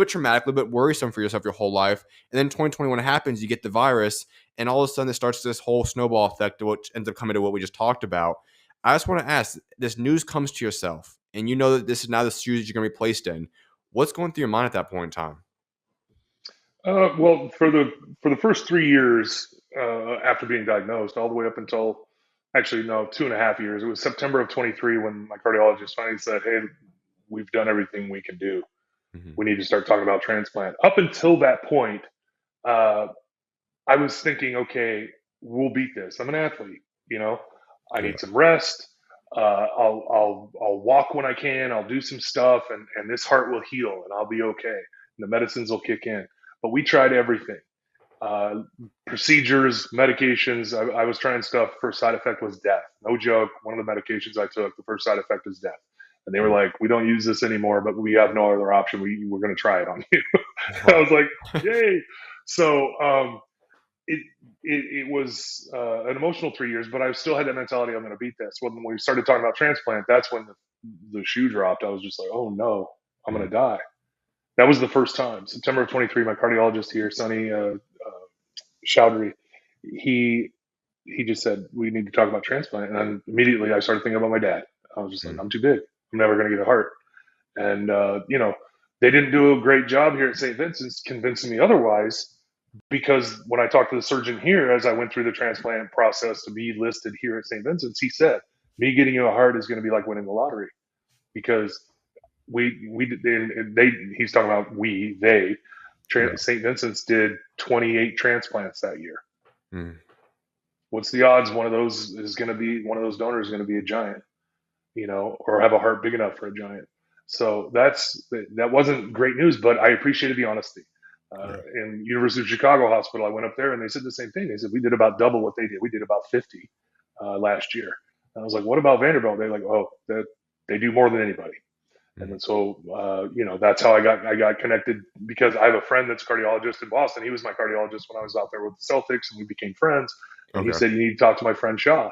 traumatic, a little bit worrisome for yourself your whole life. And then 2021 happens, you get the virus, and all of a sudden it starts this whole snowball effect, which ends up coming to what we just talked about. I just want to ask, this news comes to yourself, and you know that this is now the shoes you're going to be placed in. What's going through your mind at that point in time? Well, for the first 3 years after being diagnosed, all the way up until actually no 2.5 years, it was September of 23 when my cardiologist finally said, "Hey, we've done everything we can do. Mhm. We need to start talking about transplant." Up until that point, uh, I was thinking, okay, we'll beat this. I'm an athlete, you know. I Yeah. need some rest. I'll walk when I can. I'll do some stuff, and this heart will heal, and I'll be okay. And the medicines will kick in. But we tried everything. Uh, Procedures, medications. I was trying stuff. First side effect was death. No joke. One of the medications I took, the first side effect is death. And they were Mm. like, "We don't use this anymore, but we have no other option. We're going to try it on you." I Wow. was like, "Yay!" So it, it was an emotional 3 years, but I still had that mentality. I'm going to beat this. When we started talking about transplant, that's when the shoe dropped. I was just like, "Oh no, I'm going Mm. to die." That was the first time. September of 23. My cardiologist here, Sonny Chowdhury, he he just said we need to talk about transplant, and then immediately I started thinking about my dad. I was just like, Mm. I'm too big. I'm never going to get a heart. And they didn't do a great job here at St. Vincent's convincing me otherwise. Because when I talked to the surgeon here, as I went through the transplant process to be listed here at St. Vincent's, he said, "Me getting you a heart is going to be like winning the lottery." Because they he's talking about they Yeah. St. Vincent's did 28 transplants that year. Mm. What's the odds one of those donors is going to be a giant, or have a heart big enough for a giant? So that wasn't great news, but I appreciated the honesty. Yeah. In University of Chicago Hospital, I went up there and they said the same thing. They said we did about double what they did. We did about 50 last year. And I was like, "What about Vanderbilt?" They're like, "Oh, that they do more than anybody." And Mm. then so that's how I got connected, because I have a friend that's a cardiologist in Boston. He was my cardiologist when I was out there with the Celtics, and we became friends. And he Okay. said, "You need to talk to my friend Shaw."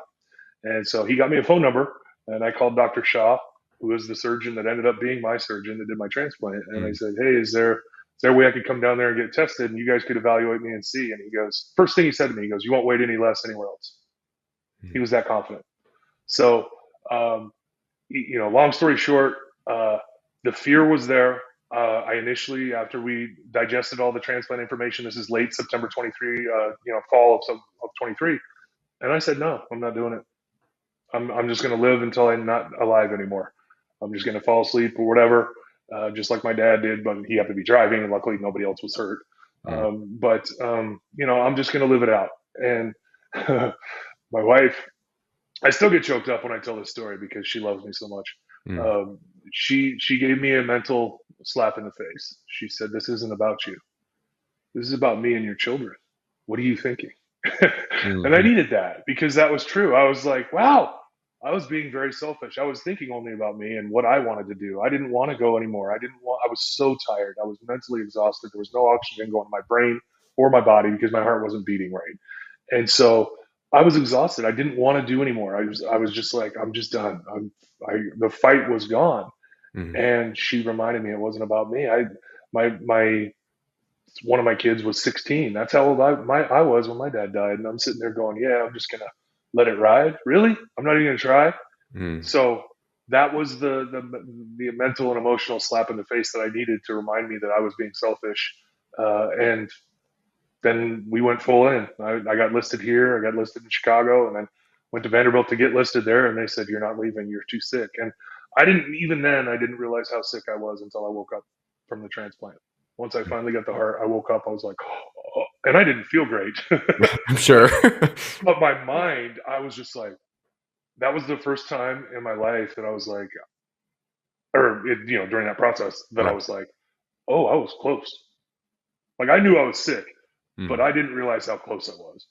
And so he got me a phone number, and I called Dr. Shaw, who was the surgeon that ended up being my surgeon that did my transplant. And I Mm. said, "Hey, is there a way I could come down there and get tested, and you guys could evaluate me and see?" And he goes, first thing he said to me, he goes, "You won't wait any less anywhere else." He Mm. was that confident. So, long story short, uh, the fear was there. I initially, after we digested all the transplant information, this is late September 23, fall of 23, and I said, "No, I'm not doing it. I'm just going to live until I'm not alive anymore. I'm just going to fall asleep or whatever, just like my dad did, but he happened to be driving, and luckily nobody else was hurt. Mm. I'm just going to live it out." And my wife, I still get choked up when I tell this story because she loves me so much. Mm. Um, she gave me a mental slap in the face. She said, "This isn't about you. This is about me and your children. What are you thinking?" And I Mhm. needed that, because that was true. I was like, wow, I was being very selfish. I was thinking only about me and what I wanted to do. I didn't want to go anymore. I was so tired. I was mentally exhausted. There was no oxygen going to my brain or my body because my heart wasn't beating right. And so I was exhausted. I didn't want to do anymore. I was just like, I'm just done. The fight was gone. Mhm. And she reminded me it wasn't about me. My one of my kids was 16. That's how old I was when my dad died, and I'm sitting there going, "Yeah, I'm just gonna let it ride. Really? I'm not even gonna try." Mm. So that was the mental and emotional slap in the face that I needed to remind me that I was being selfish. And then we went full in. I got listed here. I got listed in Chicago, and then went to Vanderbilt to get listed there. And they said, "You're not leaving. You're too sick." And I didn't realize how sick I was until I woke up from the transplant. Once I finally got the heart, I woke up. I was like, and I didn't feel great. I'm but sure. but my mind, I was just like, that was the first time in my life that I was like, or during that process that I Right. was like, oh, I was close. Like I knew I was sick, but Mhm. I didn't realize how close I was.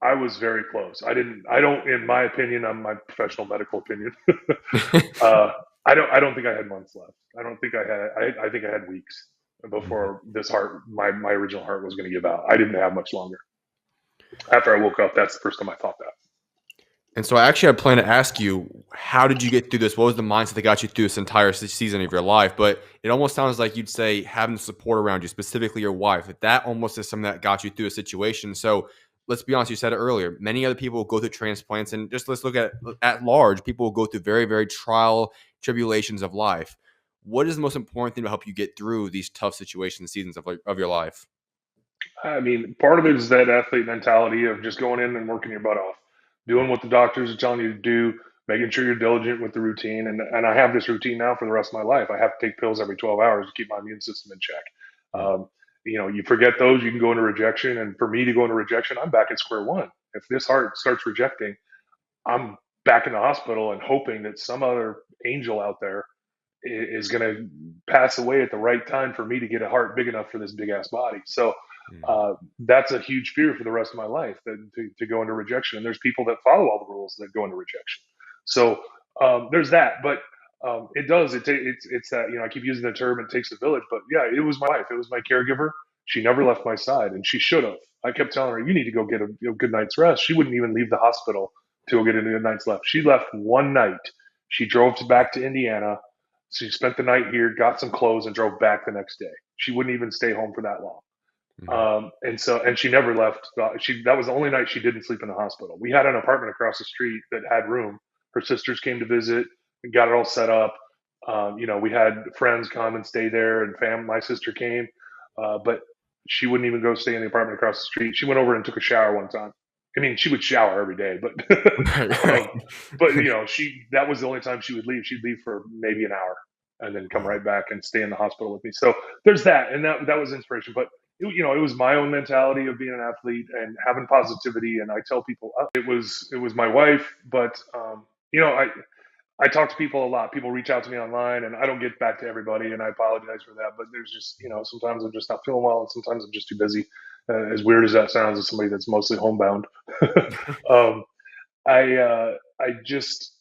I was very close. I don't, in my opinion, on my professional medical opinion, uh, I don't think I had months left. I don't think I had, I think I had weeks Mhm. before this heart, my original heart was going to give out. I didn't have much longer. After I woke up, that's the first time I thought that. And so I actually had planned to ask you, how did you get through this? What was the mindset that got you through this entire season of your life? But it almost sounds like you'd say having the support around you, specifically your wife, that almost is something that got you through a situation. So let's be honest, you said it earlier. Many other people go through transplants, and just let's look at large. People will go through very, very trial tribulations of life. What is the most important thing to help you get through these tough situations, seasons of your life? I mean, part of it is that athlete mentality of just going in and working your butt off, doing what the doctors are telling you to do, making sure you're diligent with the routine. And I have this routine now for the rest of my life. I have to take pills every 12 hours to keep my immune system in check. Mm, You forget those, you can go into rejection. And for me to go into rejection, I'm back at square one. If this heart starts rejecting, I'm back in the hospital and hoping that some other angel out there is going to pass away at the right time for me to get a heart big enough for this big ass body. So mm, that's a huge fear for the rest of my life, that to go into rejection. And there's people that follow all the rules that go into rejection. So there's that, but it does. It's that, I keep using the term, it takes a village, but yeah, it was my wife. It was my caregiver. She never left my side, and she should have. I kept telling her, you need to go get a good night's rest. She wouldn't even leave the hospital to go get a good night's rest. She left one night. She drove back to Indiana. She spent the night here, got some clothes, and drove back the next day. She wouldn't even stay home for that long. mm, And she never left. That was the only night she didn't sleep in the hospital. We had an apartment across the street that had room. Her sisters came to visit and got it all set up. We had friends come and stay there, and my sister came, but she wouldn't even go stay in the apartment across the street. She went over and took a shower one time. I mean, she would shower every day, but right, um, right. but she that was the only time she would leave. She'd leave for maybe an hour and then come right back and stay in the hospital with me. So there's that, and that was inspiration. But it was my own mentality of being an athlete and having positivity. And I tell people, it was my wife, but I talk to people a lot. People reach out to me online, and I don't get back to everybody, and I apologize for that. But there's just, sometimes I'm just not feeling well, and sometimes I'm just too busy. As weird as that sounds, as somebody that's mostly homebound, um, I just,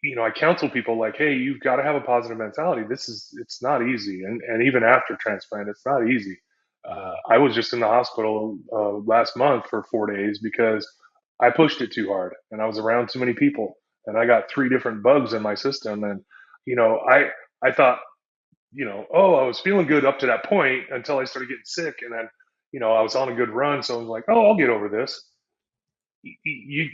I counsel people like, hey, you've got to have a positive mentality. It's not easy, and even after transplant, it's not easy. Mhm, I was just in the hospital last month for 4 days because I pushed it too hard, and I was around too many people, and I got three different bugs in my system, and I thought, oh, I was feeling good up to that point until I started getting sick, and then I was on a good run, so I was like, oh, I'll get over this. You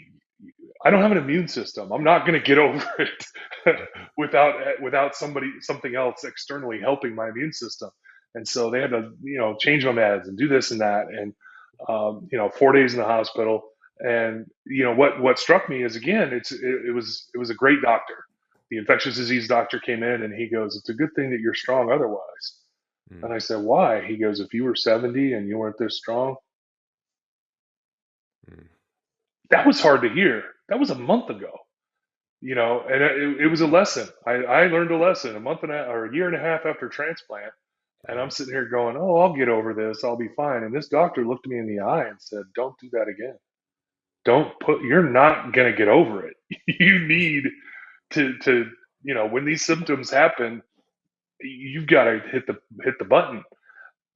I don't have an immune system. I'm not going to get over it mhm, without something else externally helping my immune system. And so they had to, change my meds and do this and that, and 4 days in the hospital. And what struck me is, again, it was a great doctor. The infectious disease doctor came in and he goes, "It's a good thing that you're strong otherwise." mm, And I said, "Why?" He goes, "If you were 70 and you weren't this strong." mm, That was hard to hear. That was a month ago. And it was a lesson. I learned a lesson a month and or a year and a half after transplant, and I'm right. sitting here going, "Oh, I'll get over this. I'll be fine." And this doctor looked me in the eye and said, "Don't do that again. You're not gonna get over it. You need to when these symptoms happen, you've got to hit the button."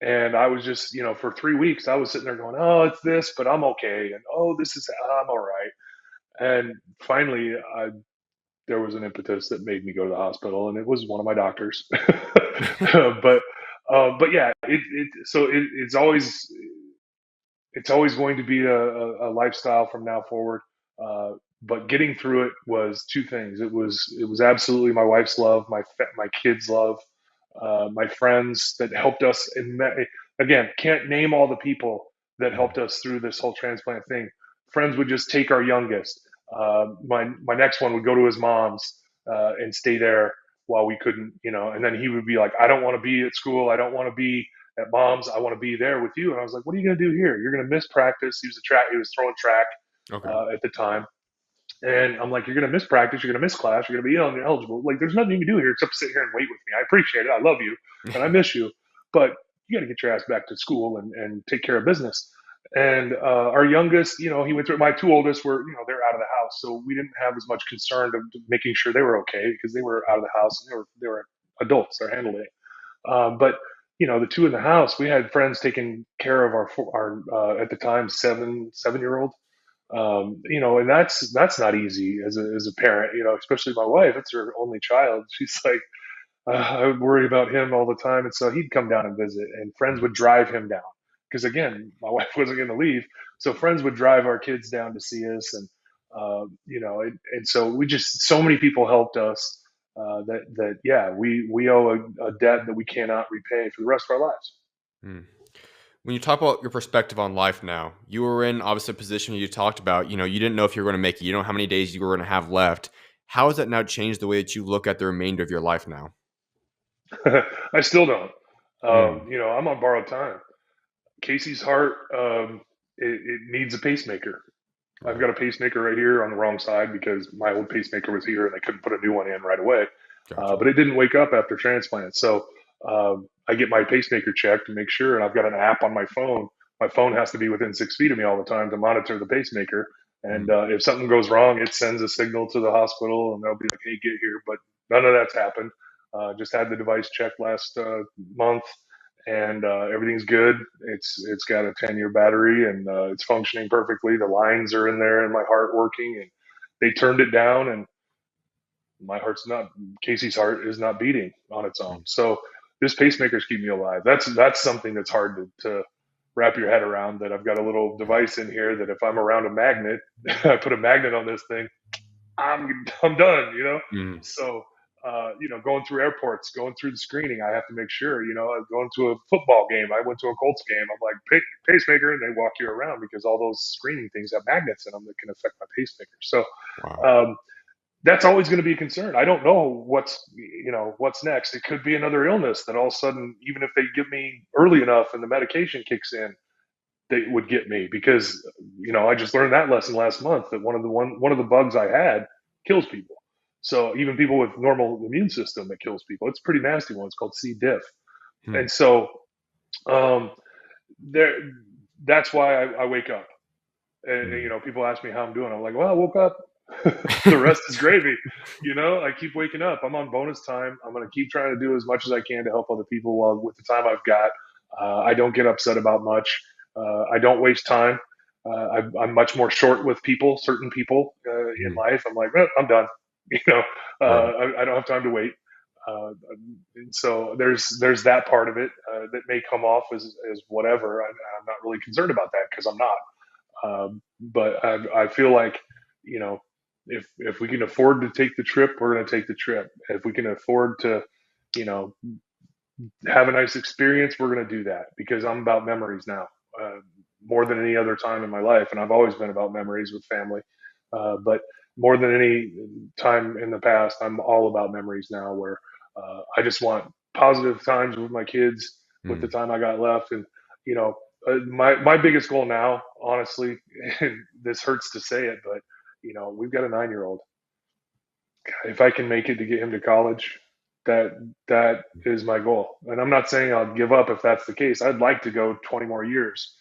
And I was just, for 3 weeks, I was sitting there going, "Oh, it's this, but I'm okay," and "Oh, this is I'm all right." And finally, there was an impetus that made me go to the hospital, and it was one of my doctors. But yeah, it's always going to be a lifestyle from now forward. Uh, but getting through it was two things. It was absolutely my wife's love, my kids' love, my friends that helped us. And again, can't name all the people that Mm, helped us through this whole transplant thing. Friends would just take our youngest. My next one would go to his mom's and stay there while we couldn't, and then he would be like, "I don't want to be at school. I don't want to be at mom's. I want to be there with you. And I was like, what are you going to do here? You're going to miss practice. He was throwing track Okay. at the time. And I'm like, you're going to miss practice. You're going to miss class. You're going to be ineligible. Like, there's nothing you can do here except sit here and wait with me. I appreciate it. I love you and I miss you. But you got to get your ass back to school and take care of business. And our youngest, he went through. My two oldest were, they're out of the house, so we didn't have as much concern of making sure they were okay because they were out of the house and they were adults. They're handling it. But the two in the house, we had friends taking care of our at the time 7-year old. And that's not easy as a parent. Especially my wife. It's her only child. She's like, I would worry about him all the time. And so he'd come down and visit, and friends would drive him down. Because again, my wife wasn't going to leave. So friends would drive our kids down to see us. And so so many people helped us yeah, we owe a debt that we cannot repay for the rest of our lives. Mm. When you talk about your perspective on life now, you were in obviously a position you talked about, you didn't know if you were going to make it. You don't know how many days you were going to have left. How has that now changed the way that you look at the remainder of your life now? I still don't. Mm. I'm on borrowed time. Casey's heart, it needs a pacemaker. I've Right. got a pacemaker right here on the wrong side because my old pacemaker was here and they couldn't put a new one in right away. Gotcha. But it didn't wake up after transplant. So I get my pacemaker checked to make sure, and I've got an app on my phone. My phone has to be within 6 feet of me all the time to monitor the pacemaker. And Mm. if something goes wrong, it sends a signal to the hospital and they'll be like, hey, get here. But none of that's happened. Just had the device checked last month and everything's good. It's got a 10-year battery and it's functioning perfectly. The lines are in there and my heart working. And they turned it down, and my heart's not. Casey's heart is not beating on its own. Mm. So this pacemaker's keeping me alive. That's something that's hard to wrap your head around. That I've got a little device in here that if I'm around a magnet, I put a magnet on this thing, I'm done. Mm. So going through airports, going through the screening, I have to make sure. Going to a football game. I went to a Colts game. I'm like pacemaker, and they walk you around because all those screening things have magnets in them that can affect my pacemaker. So Wow. um, that's always going to be a concern. I don't know what's next. It could be another illness that all of a sudden, even if they give me early enough and the medication kicks in, they would get me because I just learned that lesson last month that one of the bugs I had kills people. So even people with normal immune system, it kills people. It's a pretty nasty one. It's called C. diff, Mm. and so um, there. That's why I wake up. And Mm. people ask me how I'm doing. I'm like, well, I woke up. The rest is gravy. I keep waking up. I'm on bonus time. I'm going to keep trying to do as much as I can to help other people while with the time I've got. I don't get upset about much. I don't waste time. I'm much more short with people, certain people in Mm. life. I'm like, I'm done. You know, Right. I don't have time to wait. And so there's that part of it that may come off as whatever. I'm not really concerned about that because I'm not. But I feel like, you know, if we can afford to take the trip, we're going to take the trip. If we can afford to, you know, have a nice experience, we're going to do that because I'm about memories now, uh, more than any other time in my life, and I've always been about memories with family. But more than any time in the past, I'm all about memories now, where I just want positive times with my kids with the Mm. time I got left, and you know, my biggest goal now, honestly, and this hurts to say it, but we've got a 9-year-old. If I can make it to get him to college, that that is my goal. And I'm not saying I'll give up if that's the case. I'd like to go 20 more years,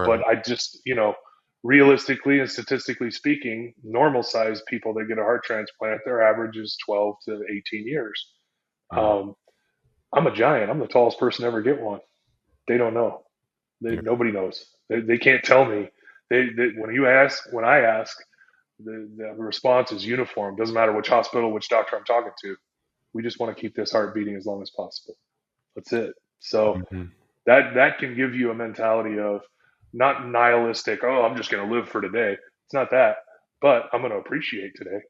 but Right. I just, realistically and statistically speaking, normal sized people that get a heart transplant, their average is 12 to 18 years. Mm. Um, I'm a giant. I'm the tallest person to ever get one. They don't know. Yeah. Nobody knows. They can't tell me. When I ask, the response is uniform. Doesn't matter which hospital, which doctor I'm talking to. We just want to keep this heart beating as long as possible. That's it. So Mhm. that can give you a mentality of not nihilistic. Oh, I'm just going to live for today. It's not that, but I'm going to appreciate today.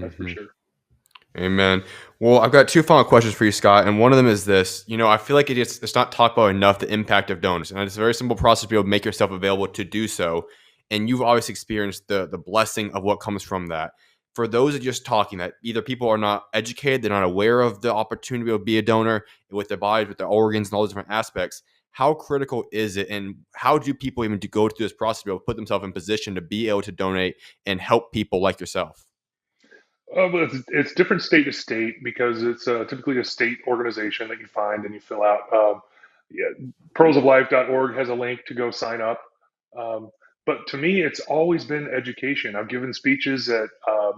That's for Mhm. sure. Amen. Well, I've got two final questions for you, Scott, and one of them is this. I feel like it's not talked about enough the impact of donors, and it's a very simple process to be able to make yourself available to do so. And you've obviously experienced the blessing of what comes from that. For those that are just talking, that either people are not educated, they're not aware of the opportunity to be a donor with their bodies, with their organs, and all those different aspects. how critical is it, and how do people even to go through this process to be able to put themselves in position to be able to donate and help people like yourself? Well, it's different state to state because it's typically a state organization that you find and you fill out. Yeah, pearlsoflife.org has a link to go sign up. Um, but to me, it's always been education. I've given speeches at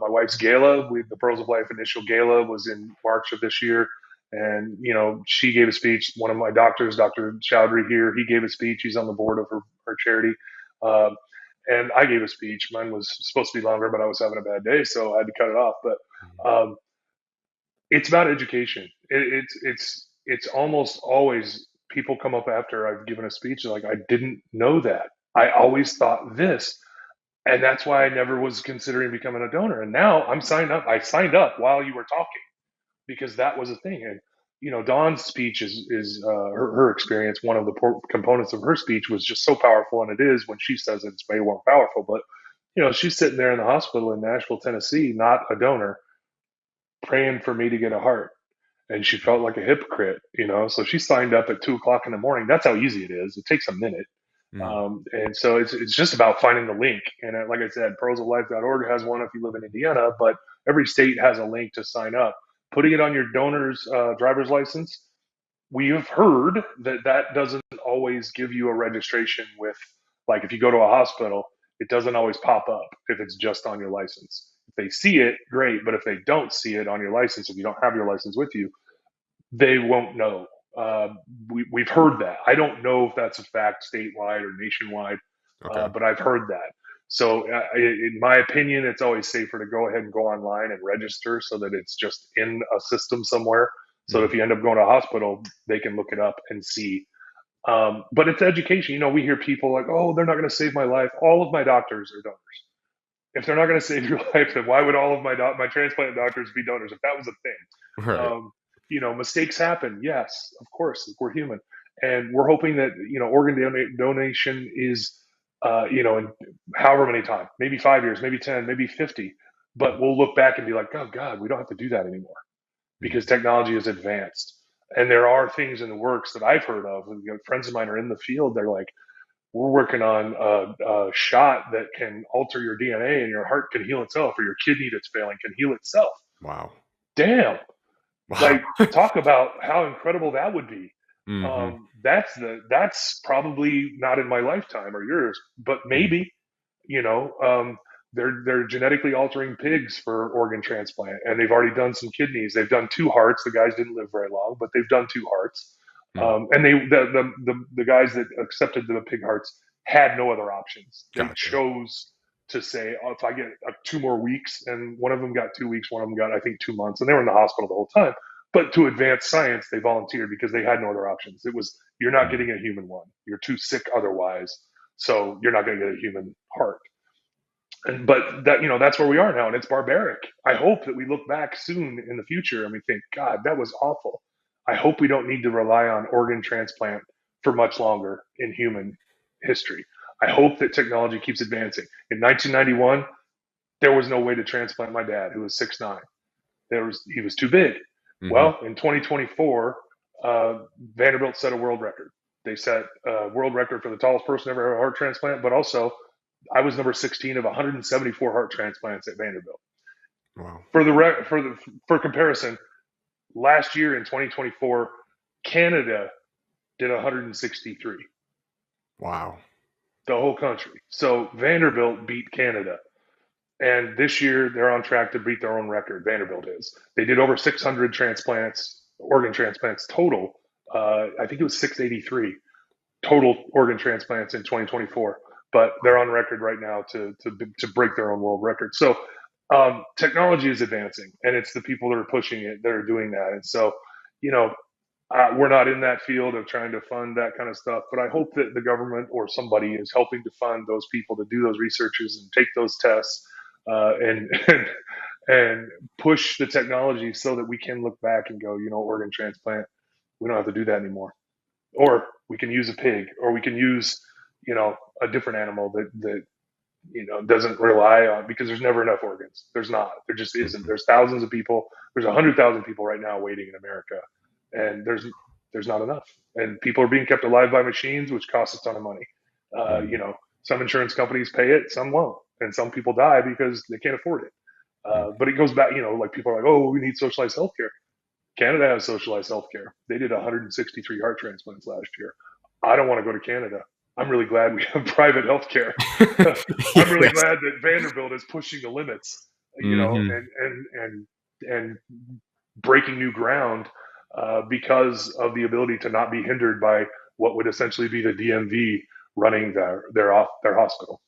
my wife's gala. The Pearls of Life initial gala was in March of this year. And, she gave a speech. One of my doctors, Dr. Chowdhury here, he gave a speech. He's on the board of her charity. Um, and I gave a speech. Mine was supposed to be longer, but I was having a bad day, so I had to cut it off. But it's about education. It's almost always people come up after I've given a speech like, I didn't know that. I always thought this, and that's why I never was considering becoming a donor. And now I'm signed up. I signed up while you were talking because that was a thing. And Dawn's speech is her experience. One of the components of her speech was just so powerful, and it is when she says it, it's way more powerful. But she's sitting there in the hospital in Nashville, Tennessee, not a donor, praying for me to get a heart, and she felt like a hypocrite. So she signed up at 2 o'clock in the morning. That's how easy it is. It takes a minute. Mm, And so it's just about finding the link. And like I said, pearlsoflife.org has one if you live in Indiana, but every state has a link to sign up. Putting it on your donor's driver's license, we have heard that doesn't always give you a registration with, like, if you go to a hospital, it doesn't always pop up if it's just on your license. If they see it, great. But if they don't see it on your license, if you don't have your license with you, they won't know. Uh, we've heard that. I don't know if that's a fact statewide or nationwide, okay. but I've heard that. So, in my opinion, it's always safer to go ahead and go online and register so that it's just in a system somewhere. So that Mm, if you end up going to a hospital, they can look it up and see. But it's education. We hear people like, "Oh, they're not going to save my life." All of my doctors are donors. If they're not going to save your life, then why would all of my transplant doctors be donors? If that was a thing, right. mistakes happen. Yes, of course, we're human, and we're hoping that organ donation is, in however many times, maybe 5 years, maybe 10, maybe 50, but we'll look back and be like, oh God, we don't have to do that anymore because Mm, technology is advanced, and there are things in the works that I've heard of. Friends of mine are in the field. They're like, we're working on a shot that can alter your DNA and your heart can heal itself, or your kidney that's failing can heal itself. wow. Damn, Wow. like, talk about how incredible that would be. Hmm. That's probably not in my lifetime or yours, but Hmm. maybe. You know, um, they're genetically altering pigs for organ transplant, and they've already done some kidneys. They've done two hearts. The guys didn't live very long, but they've done two hearts. Mm, And the guys that accepted the pig hearts had no other options. They gotcha. chose to say, oh, if I get 2 more weeks, and one of them got 2 weeks, one of them got, I think, 2 months, and they were in the hospital the whole time. But to advance science, they volunteered because they had no other options. It was, you're not Mm, getting a human one. You're too sick otherwise, so you're not going to get a human heart. But that's where we are now, and it's barbaric. I hope that we look back soon in the future and we think, God, that was awful. I hope we don't need to rely on organ transplant for much longer in human history. I hope that technology keeps advancing. In 1991, there was no way to transplant my dad, who was 6'9". He was too big. mhm. Well, in 2024, Vanderbilt set a world record. They set a world record for the tallest person ever had a heart transplant, but also I was number 16 of 174 heart transplants at Vanderbilt. Wow. For comparison, last year in 2024, Canada did 163, Wow. the whole country. So Vanderbilt beat Canada. And this year, they're on track to beat their own record. Vanderbilt is. They did over 600 transplants, organ transplants total. I think it was 683 total organ transplants in 2024. But they're on record right now to break their own world record. So technology is advancing, and it's the people that are pushing it that are doing that. And so, you know, we're not in that field of trying to fund that kind of stuff, but I hope that the government or somebody is helping to fund those people to do those researches and take those tests, and and push the technology so that we can look back and go, organ transplant, we don't have to do that anymore, or we can use a pig, or we can use, a different animal that doesn't rely on, because there's never enough organs. There's not. There just isn't. Mhm. There's thousands of people. There's 100,000 people right now waiting in America, and there's There's not enough, and people are being kept alive by machines, which costs a ton of money. Mm. Some insurance companies pay it, some won't, and some people die because they can't afford it. Mm. But it goes back, like people are like, oh, we need socialized healthcare. Canada has socialized healthcare. They did 163 heart transplants last year. I don't want to go to Canada. I'm really glad we have private healthcare. I'm really Yes. glad that Vanderbilt is pushing the limits, Hmm. and breaking new ground because of the ability to not be hindered by what would essentially be the DMV running their hospital.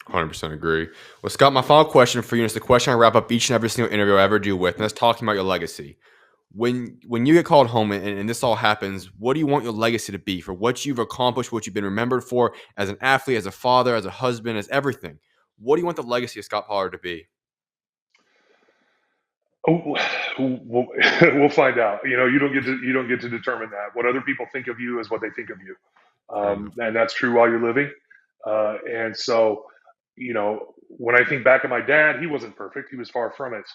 100% agree. Well, Scott, my final question for you is the question I wrap up each and every single interview I ever do with, and that's talking about your legacy. When you get called home and this all happens, what do you want your legacy to be for what you've accomplished, what you've been remembered for as an athlete, as a father, as a husband, as everything? What do you want the legacy of Scott Pollard to be? Oh, we'll find out. You don't get to determine that. What other people think of you is what they think of you, Fair enough. and that's true while you're living. And so, when I think back at my dad, he wasn't perfect. He was far from it.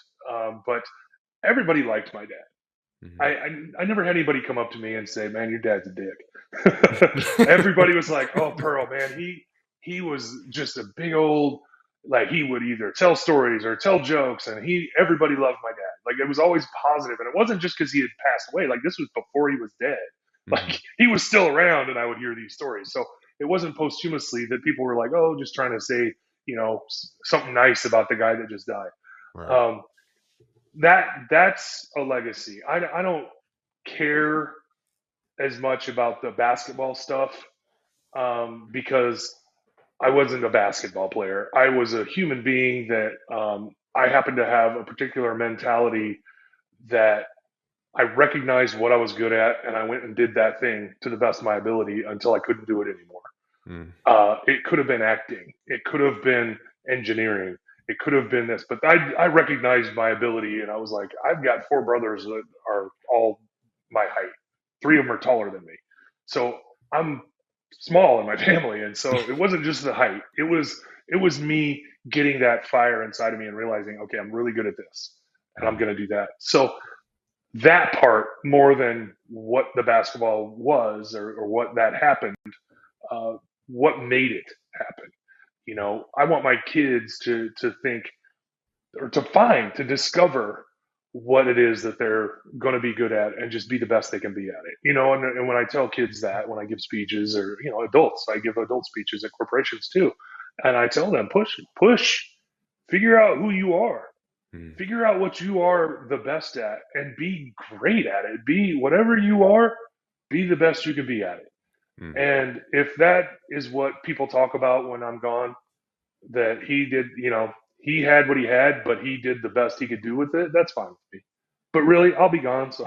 But everybody liked my dad. Mhm. I never had anybody come up to me and say, "Man, your dad's a dick." Everybody was like, "Oh, Pearl, man, he was just a big old, like, he would either tell stories or tell jokes, and everybody loved my dad. Like, it was always positive, and it wasn't just because he had passed away. Like, this was before he was dead. Mhm. Like, he was still around, and I would hear these stories. So it wasn't posthumously that people were like, "Oh, just trying to say, something nice about the guy that just died." Right. Um, that's a legacy. I don't care as much about the basketball stuff because I wasn't a basketball player. I was a human being that I happened to have a particular mentality that I recognized what I was good at, and I went and did that thing to the best of my ability until I couldn't do it anymore. Mm. It could have been acting. It could have been engineering. It could have been this, but I recognized my ability, and I was like, I've got four brothers that are all my height. Three of them are taller than me, so I'm small in my family, and so it wasn't just the height. It was me getting that fire inside of me and realizing, okay, I'm really good at this, and I'm Mm. going to do that. So that part, more than what the basketball was or what that happened, uh, what made it happen. I want my kids to think or to discover what it is that they're going to be good at and just be the best they can be at it. And when I tell kids that, when I give speeches, or adults, I give adult speeches at corporations too, and I tell them, push, figure out who you are, Mm. figure out what you are the best at, and be great at it. Be whatever you are, be the best you can be at it. Mm. And if that is what people talk about when I'm gone, that he did, he had what he had, but he did the best he could do with it, that's fine with me. But really, I'll be gone. So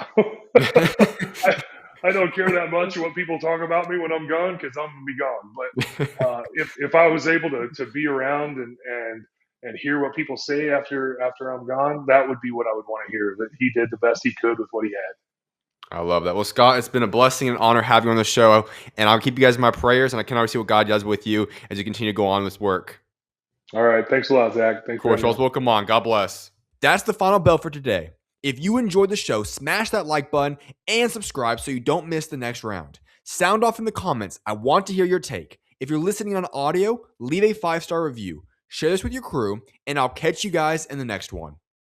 I, I don't care that much what people talk about me when I'm gone, because I'm going to be gone. But if I was able to be around and hear what people say after I'm gone, that would be what I would want to hear, that he did the best he could with what he had. I love that. Well, Scott, it's been a blessing and honor having you on the show, and I'll keep you guys in my prayers, and I can already see what God does with you as you continue to go on this work. All right. Thanks a lot, Zach. Of Thanks for course, having you're me always on. welcome on. God bless. That's the final bell for today. If you enjoyed the show, smash that like button and subscribe so you don't miss the next round. Sound off in the comments. I want to hear your take. If you're listening on audio, leave a 5-star review. Share this with your crew, and I'll catch you guys in the next one.